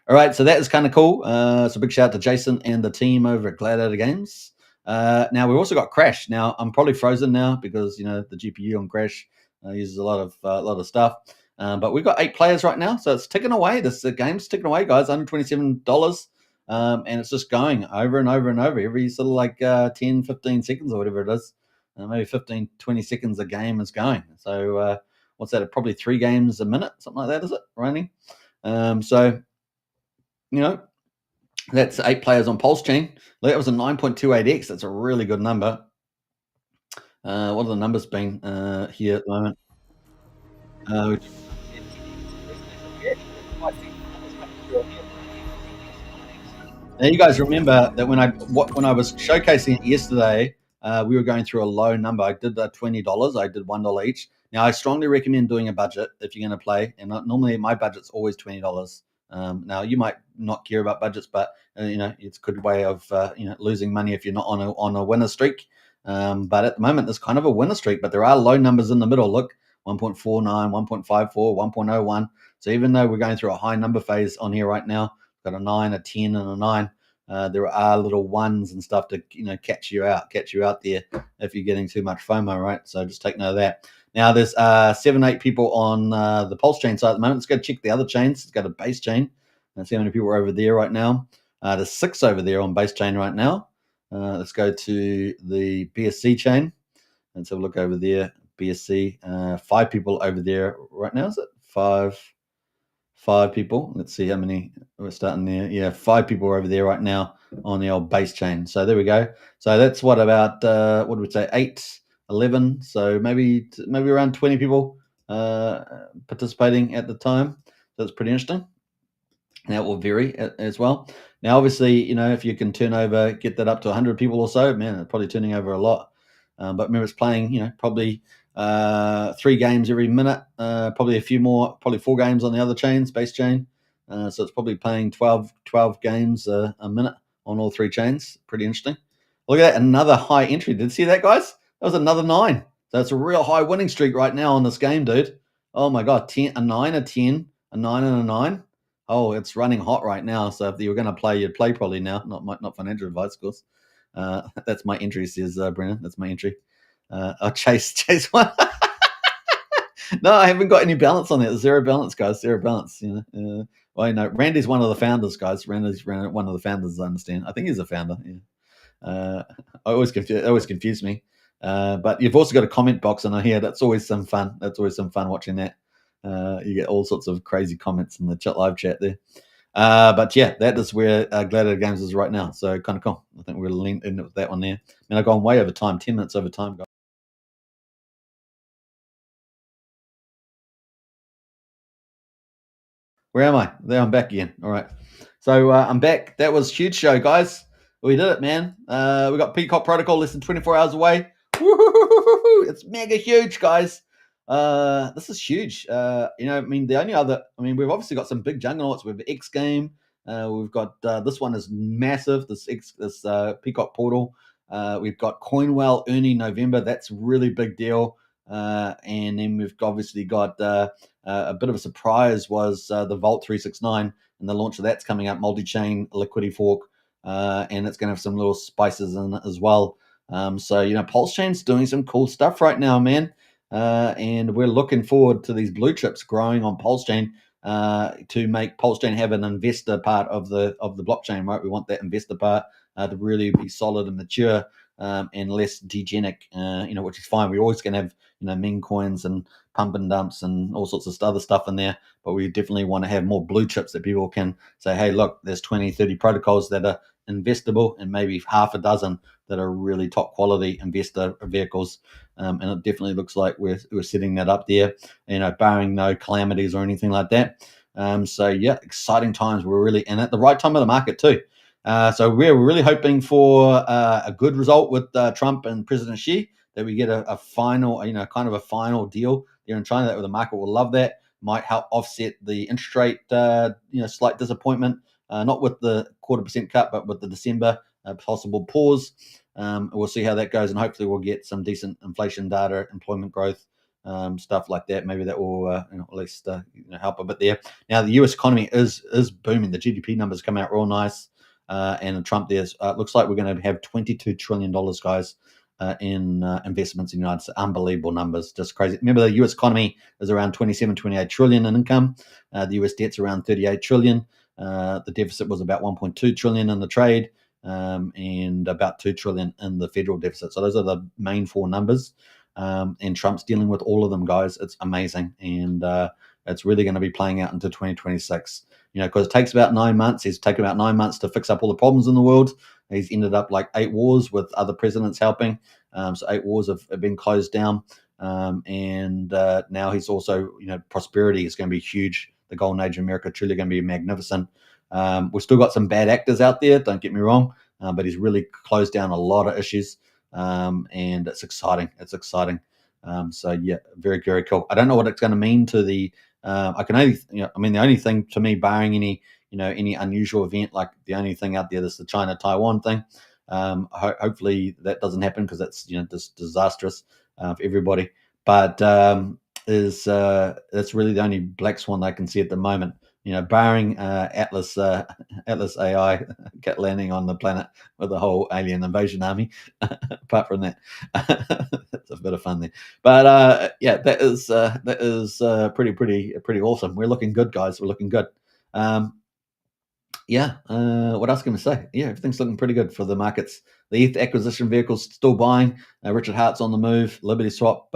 All right, so that is kind of cool. So big shout out to Jason and the team over at Gladiator Games. Now, we've also got Crash. Now, I'm probably frozen now because, the GPU on Crash uses a lot of stuff. But we've got 8 players right now, so it's ticking away. This game's ticking away, guys. $127. And it's just going over and over and over every sort of like 10, 15 seconds or whatever it is. Maybe 15, 20 seconds a game is going. So what's that? Probably 3 games a minute, something like that, is it? Running. So, that's 8 players on PulseChain. That was a 9.28x. That's a really good number. What have the numbers been here at the moment? Now, you guys remember that when I was showcasing it yesterday, we were going through a low number. I did $20. I did $1 each. Now, I strongly recommend doing a budget if you're going to play. And normally my budget's always $20. Now, you might not care about budgets, but it's a good way of losing money if you're not on a winner streak. But at the moment, there's kind of a winner streak, but there are low numbers in the middle. Look, 1.49, 1.54, 1.01. So even though we're going through a high number phase on here right now, got a 9, a 10, and a 9. There are little ones and stuff to catch you out there if you're getting too much FOMO, right? So just take note of that. Now there's 7, 8 people on the PulseChain side at the moment. Let's go check the other chains. Let's go to base chain and see how many people are over there right now. There's 6 over there on base chain right now. Let's go to the BSC chain. Let's have a look over there. BSC, 5 people over there right now. Is it 5 people? Let's see how many we're starting there. Yeah, 5 people are over there right now on the old base chain. So there we go. So that's what about what do we say, 8, 11? So maybe around 20 people participating at the time. So it's pretty interesting. That will vary as well. Now, obviously, if you can get that up to 100 people or so, man, it's probably turning over a lot. But remember, it's playing, probably 3 games every minute, probably a few more, probably 4 games on the other chains, base chain. So it's probably playing 12 games a minute on all 3 chains. Pretty interesting. Look at that, another high entry. Did you see that, guys? That was another 9. So it's a real high winning streak right now on this game, dude. Oh my God, 10, a 9, a 10, a 9, and a 9. Oh, it's running hot right now. So if you were going to play, you'd play probably now. Not financial advice, of course. That's my entry, says Brennan. That's my entry. I'll chase one. No, I haven't got any balance on that. 0 balance, guys. 0 balance. Well, Randy's one of the founders, guys. Randy's one of the founders, I understand. I think he's a founder. Yeah. I always confuse me. But you've also got a comment box on here. That's always some fun. That's always some fun watching that. You get all sorts of crazy comments in the live chat there. But yeah, that is where Gladiator Games is right now. So kind of cool. I think we're going to link in with that one there. I've gone way over time, 10 minutes over time, guys. Where am I? There, I'm back again. All right. So I'm back. That was a huge show, guys. We did it, man. We got PCock Protocol less than 24 hours away. Woo-hoo-hoo-hoo-hoo. It's mega huge, guys. This is huge. The only other, we've obviously got some big juggernauts. We have X Game. We've got this one is massive. This PCock portal. We've got Coinwell earning November. That's a really big deal. And then we've obviously got a bit of a surprise was the Vault 369 and the launch of that's coming up. Multi-chain liquidity fork, and it's going to have some little spices in it as well. So PulseChain's doing some cool stuff right now, man. And we're looking forward to these blue chips growing on PulseChain to make PulseChain have an investor part of the blockchain, right? We want that investor part to really be solid and mature and less degenic, which is fine. We're always going to have meme coins and pump and dumps and all sorts of other stuff in there, but we definitely want to have more blue chips that people can say, hey, look, there's 20, 30 protocols that are investable and maybe half a dozen that are really top quality investor vehicles. And it definitely looks like we're setting that up there, barring no calamities or anything like that. So yeah, exciting times. We're really in at the right time of the market too. So we're really hoping for a good result with Trump and President Xi, that we get a final, kind of a final deal there in China. That the market will love that. Might help offset the interest rate, slight disappointment, not with the 0.25% cut, but with the December possible pause. We'll see how that goes, and hopefully we'll get some decent inflation data, employment growth, stuff like that. Maybe that will at least help a bit there. Now the U.S. economy is booming. The GDP numbers come out real nice, and Trump there looks like we're going to have $22 trillion, guys, in investments in the United States. Unbelievable numbers, just crazy. Remember, the U.S. economy is around 28 trillion in income. The U.S. debt's around 38 trillion. The deficit was about 1.2 trillion in the trade, and about 2 trillion in the federal deficit. So those are the main 4 numbers. And Trump's dealing with all of them, guys. It's amazing. And it's really going to be playing out into 2026. Because it takes about 9 months. It's taken about 9 months to fix up all the problems in the world. He's ended up like 8 wars with other presidents helping. So 8 wars have been closed down. And now he's also, prosperity is going to be huge. The golden age of America truly going to be magnificent. We've still got some bad actors out there, don't get me wrong, but he's really closed down a lot of issues. And it's exciting. So yeah, very, very cool. I don't know what it's going to mean to the, I can only, the only thing to me, barring any unusual event, like the only thing out there is the China-Taiwan thing. Hopefully that doesn't happen, because that's, just disastrous for everybody. But that's really the only black swan I can see at the moment. Barring Atlas AI get landing on the planet with a whole alien invasion army. Apart from that, it's a bit of fun there. But yeah, that is pretty awesome. We're looking good, guys. We're looking good. What else can we say? Yeah, everything's looking pretty good for the markets. The ETH acquisition vehicle's still buying. Richard Hart's on the move. Liberty Swap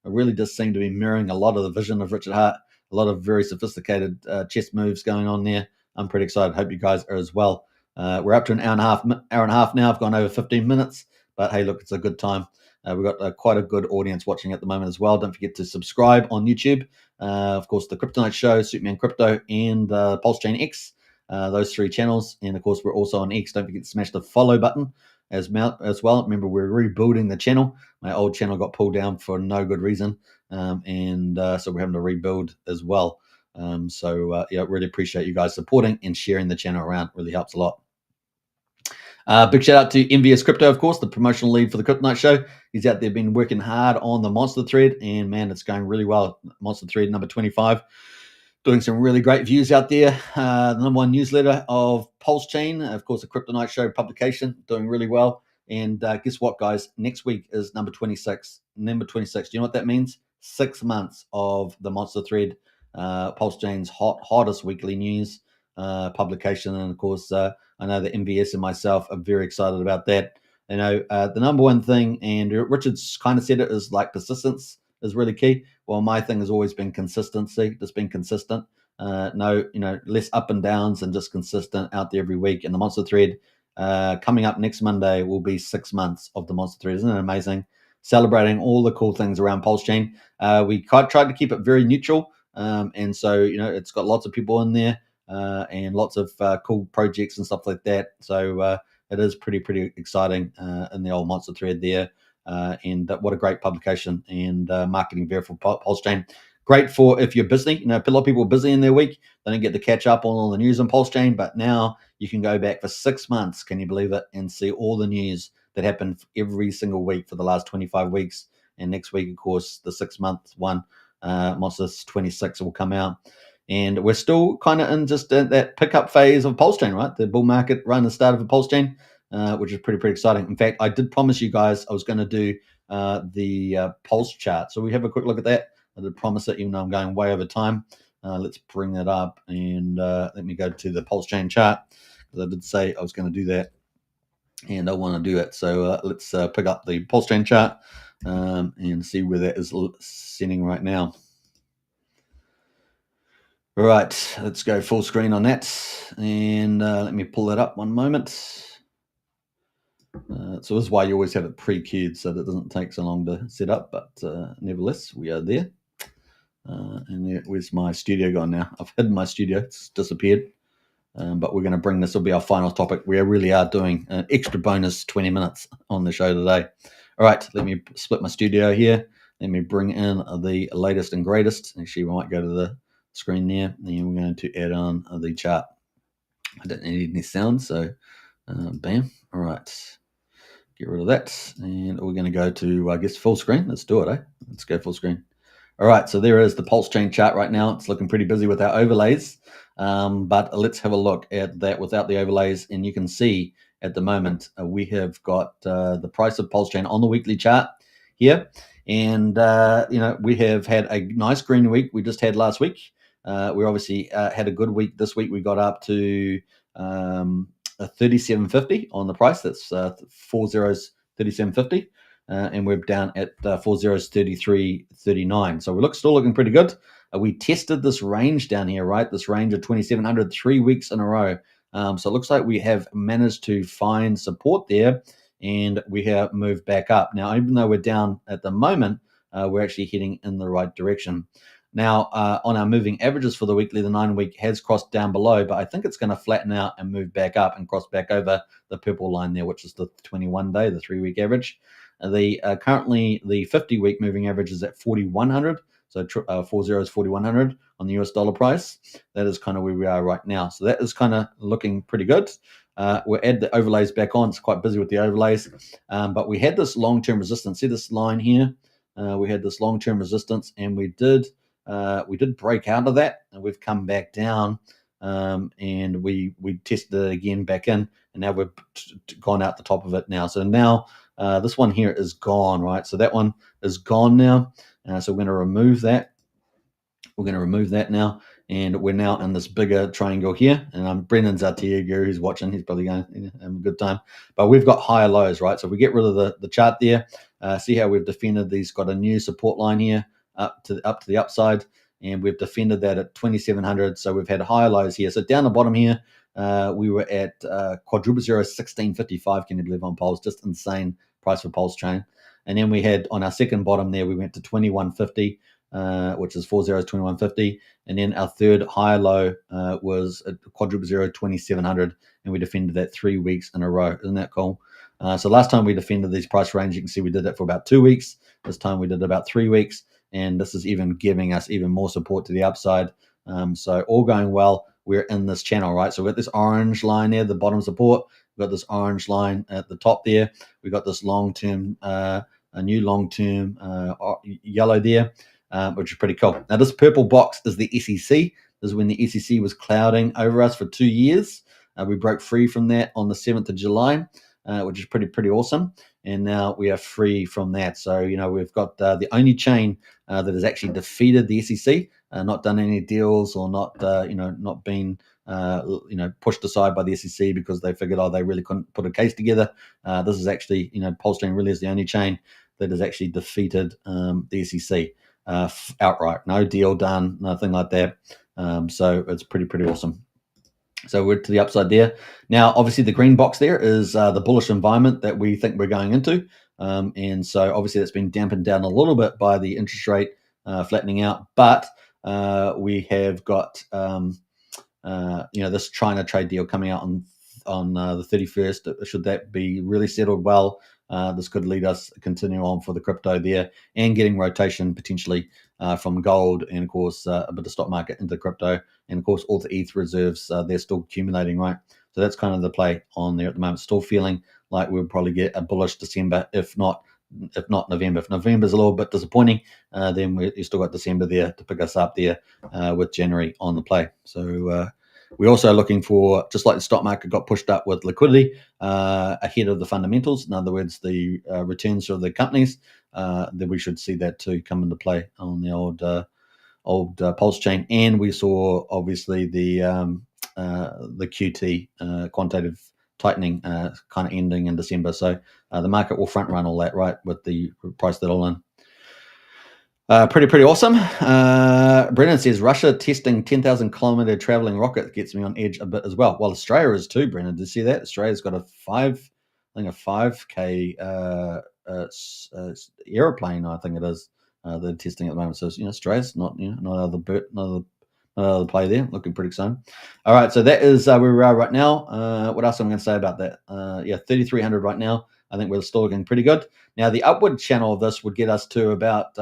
really does seem to be mirroring a lot of the vision of Richard Hart. A lot of very sophisticated chess moves going on there. I'm pretty excited. Hope you guys are as well. We're up to an hour and a half now. I've gone over 15 minutes, but hey, look, it's a good time. We've got quite a good audience watching at the moment as well. Don't forget to subscribe on YouTube. Of course, the Kryptonite Show, Superman Crypto, and PulseChain X. Those 3 channels. And of course, we're also on X. Don't forget to smash the follow button as well. Remember, we're rebuilding the channel. My old channel got pulled down for no good reason. So we're having to rebuild as well. Really appreciate you guys supporting and sharing the channel around. Really helps a lot. Big shout out to MVS Crypto, of course, the promotional lead for the Kryptonite Show. He's out there been working hard on the Monster Thread, and man, it's going really well. Monster Thread number 25, doing some really great views out there. The #1 newsletter of PulseChain, of course, the Kryptonite Show publication, doing really well. And guess what, guys? Next week is number 26. Number 26. Do you know what that means? 6 months of the Monster Thread, PulseChain's hottest weekly news publication. And of course, I know that MVS and myself are very excited about that. You know, the number 1 thing, and Richard's kind of said it, is like persistence is really key. Well, my thing has always been consistency, just being consistent. Less up and downs and just consistent out there every week. And the Monster Thread coming up next Monday will be 6 months of the Monster Thread. Isn't it amazing? Celebrating all the cool things around PulseChain. We tried to keep it very neutral. And so, it's got lots of people in there. And lots of cool projects and stuff like that. So it is pretty exciting in the old Monster Thread there. And what a great publication and marketing there for PulseChain. Great for if you're busy. A lot of people are busy in their week. They don't get to catch up on all the news on PulseChain. But now you can go back for 6 months, can you believe it, and see all the news that happened every single week for the last 25 weeks. And next week, of course, the 6-month one, Monster 26 will come out. And we're still kind of in just that pickup phase of PulseChain, right? The bull market run has started for PulseChain, which is pretty exciting. In fact, I did promise you guys I was going to do the pulse chart. So we have a quick look at that. I did promise it, even though I'm going way over time. Let's bring that up and let me go to the PulseChain chart, because I did say I was going to do that, and I want to do it. So let's pick up the PulseChain chart and see where that is sitting right now. All right, let's go full screen on that, and let me pull that up one moment. So this is why you always have it pre-queued, so that it doesn't take so long to set up, but nevertheless, we are there. And where's my studio gone now? I've hidden my studio, it's disappeared. But we're going to bring this, will be our final topic. We really are doing an extra bonus 20 minutes on the show today. All right, let me split my studio here. Let me bring in the latest and greatest. Actually, we might go to the screen there, and we're going to add on the chart. I don't need any sound, so bam. All right, get rid of that, and we're going to go to, I guess, full screen. Let's do it, Let's go full screen. All right, so there is the PulseChain chart right now. It's looking pretty busy with our overlays, but let's have a look at that without the overlays, and you can see at the moment we have got the price of PulseChain on the weekly chart here, and we have had a nice green week we just had last week. We obviously had a good week this week. We got up to 37.50 on the price. That's 4 zeros, 37.50. And we're down at 4 zeros, 33.39. So we're still looking pretty good. We tested this range down here, right? This range of 2,700 3 weeks in a row. So it looks like we have managed to find support there, and we have moved back up. Now, even though we're down at the moment, we're actually heading in the right direction. Now, on our moving averages for the weekly, the 9-week has crossed down below, but I think it's going to flatten out and move back up and cross back over the purple line there, which is the 21-day, the 3-week average. Currently, the 50-week moving average is at 4,100. So 4 zeros, 4,100 on the US dollar price. That is kind of where we are right now. So that is kind of looking pretty good. We'll add the overlays back on. It's quite busy with the overlays. But we had this long-term resistance. See this line here? We had this long-term resistance, and we did break out of that, and we've come back down, and we tested it again back in, and now we've gone out the top of it now. So now this one here is gone, right? So that one is gone now. So we're going to remove that. We're going to remove that now, and we're now in this bigger triangle here. And Brendan's our TA guru who's watching. He's probably going have a good time. But we've got higher lows, right? So if we get rid of the chart there, see how we've defended these. Got a new support line here up to the upside, and we've defended that at 2,700. So we've had higher lows here. So down the bottom here, we were at quadruple zero 1655. Can you believe on Pulse? Just insane price for PulseChain. And then we had on our second bottom there, we went to 2150, which is 4 zeros, 2150. And then our third high low was a quadruple zero, 2700. And we defended that 3 weeks in a row. Isn't that cool? So last time we defended these price range, you can see we did that for about 2 weeks. This time we did about 3 weeks. And this is even giving us even more support to the upside. So all going well. We're in this channel, right? So we've got this orange line there, the bottom support. We've got this orange line at the top there. We've got this long-term, a new long-term yellow there, which is pretty cool. Now, this purple box is the SEC. This is when the SEC was clouding over us for 2 years. We broke free from that on the 7th of July, which is pretty awesome. And now we are free from that. So, we've got the only chain that has actually defeated the SEC, not done any deals or not, not been, pushed aside by the SEC because they figured, they really couldn't put a case together. This is actually, PulseChain really is the only chain that has actually defeated the SEC outright. No deal done, nothing like that. So it's pretty awesome. So we're to the upside there. Now, obviously, the green box there is the bullish environment that we think we're going into. And so obviously that's been dampened down a little bit by the interest rate flattening out. But we have got, this China trade deal coming out on the 31st. Should that be really settled well, this could lead us continue on for the crypto there and getting rotation potentially from gold and, of course, a bit of stock market into crypto. And, of course, all the ETH reserves, they're still accumulating, right? So that's kind of the play on there at the moment. Still feeling like we'll probably get a bullish December, if not November. If November's a little bit disappointing, then you still got December there to pick us up there with January on the play. So we're also looking for, just like the stock market got pushed up with liquidity ahead of the fundamentals, in other words, the returns of the companies, then we should see that too come into play on the old PulseChain. And we saw obviously the QT quantitative tightening kind of ending in December. So the market will front run all that, right, with the price that all in. Pretty awesome. Brennan says Russia testing 10,000 kilometer traveling rocket gets me on edge a bit as well. Well, Australia is too, Brennan. Did you see that? Australia's got a 5K aeroplane, I think it is. They're testing at the moment. So Australia's not another play there. Looking pretty exciting. All right, so that is where we are right now. What else am I going to say about that? 3,300 right now. I think we're still looking pretty good. Now, the upward channel of this would get us to about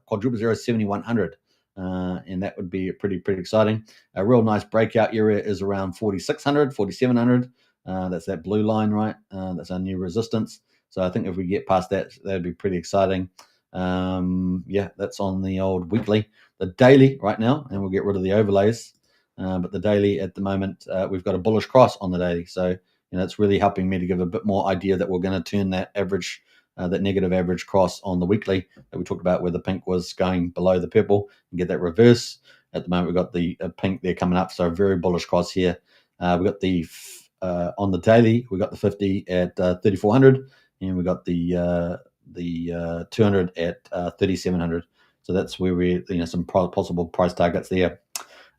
quadruple zero 7,100, and that would be pretty exciting. A real nice breakout area is around 4,600, 4,700. That's that blue line, right? That's our new resistance. So I think if we get past that, that'd be pretty exciting. That's on the old weekly. The daily right now, and we'll get rid of the overlays. But the daily at the moment, we've got a bullish cross on the daily. So it's really helping me to give a bit more idea that we're going to turn that average, that negative average cross on the weekly that we talked about, where the pink was going below the purple, and get that reverse. At the moment, we've got the pink there coming up, so a very bullish cross here. We've got the on the daily, we got the 50 at 3,400, and we got the 200 at 3,700. So that's where we some possible price targets there.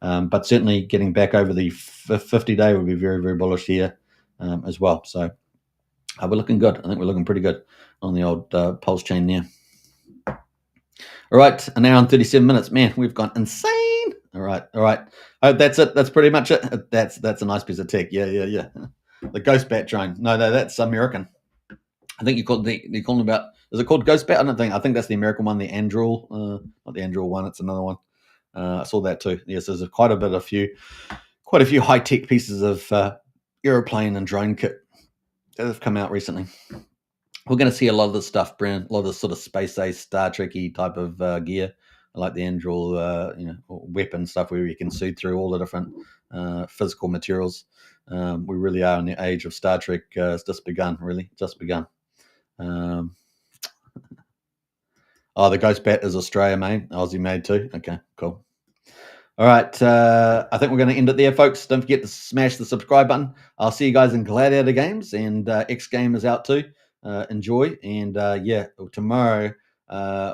But certainly getting back over the 50-day would be very bullish here as well. So we're looking good. I think we're looking pretty good on the old PulseChain there. All right, an hour and 37 minutes. Man, we've gone insane. All right. Oh, that's it. That's pretty much it. That's a nice piece of tech. Yeah. The Ghost Bat drone. No, that's American. I think you called about. Is it called Ghost Bat? I think that's the American one. The Anduril, not the Anduril one. It's another one. I saw that too. Yes, there's quite a few high tech pieces of aeroplane and drone kit that have come out recently. We're going to see a lot of this stuff, Brennan. A lot of this sort of space-age, Star Trek-y type of gear. I like the Anduril, weapon stuff where you can see through all the different physical materials. We really are in the age of Star Trek. It's just begun, really, just begun. The Ghost Bat is Australia made, Aussie made too. Okay, cool. All right, I think we're going to end it there, folks. Don't forget to smash the subscribe button. I'll see you guys in Gladiator Games, and X Game is out too. Enjoy, and tomorrow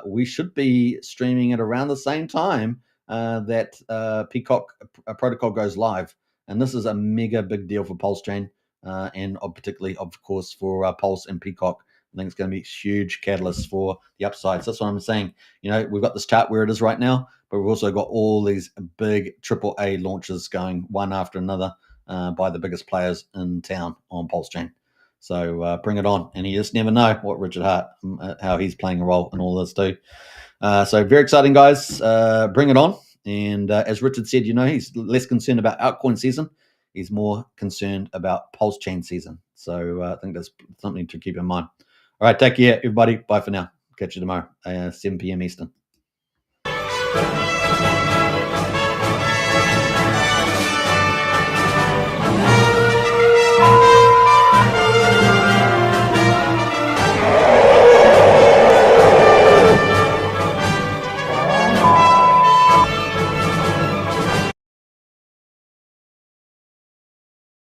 we should be streaming at around the same time that PCock protocol goes live, and this is a mega big deal for PulseChain, and particularly, of course, for Pulse and PCock. I think it's going to be a huge catalyst for the upsides. That's what I'm saying. We've got this chart where it is right now, but we've also got all these big AAA launches going one after another by the biggest players in town on PulseChain. So bring it on. And you just never know what Richard Hart, how he's playing a role in all this too. So very exciting, guys. Bring it on. And as Richard said, he's less concerned about altcoin season. He's more concerned about PulseChain season. So I think that's something to keep in mind. All right, take care, everybody. Bye for now. Catch you tomorrow, 7 p.m. Eastern.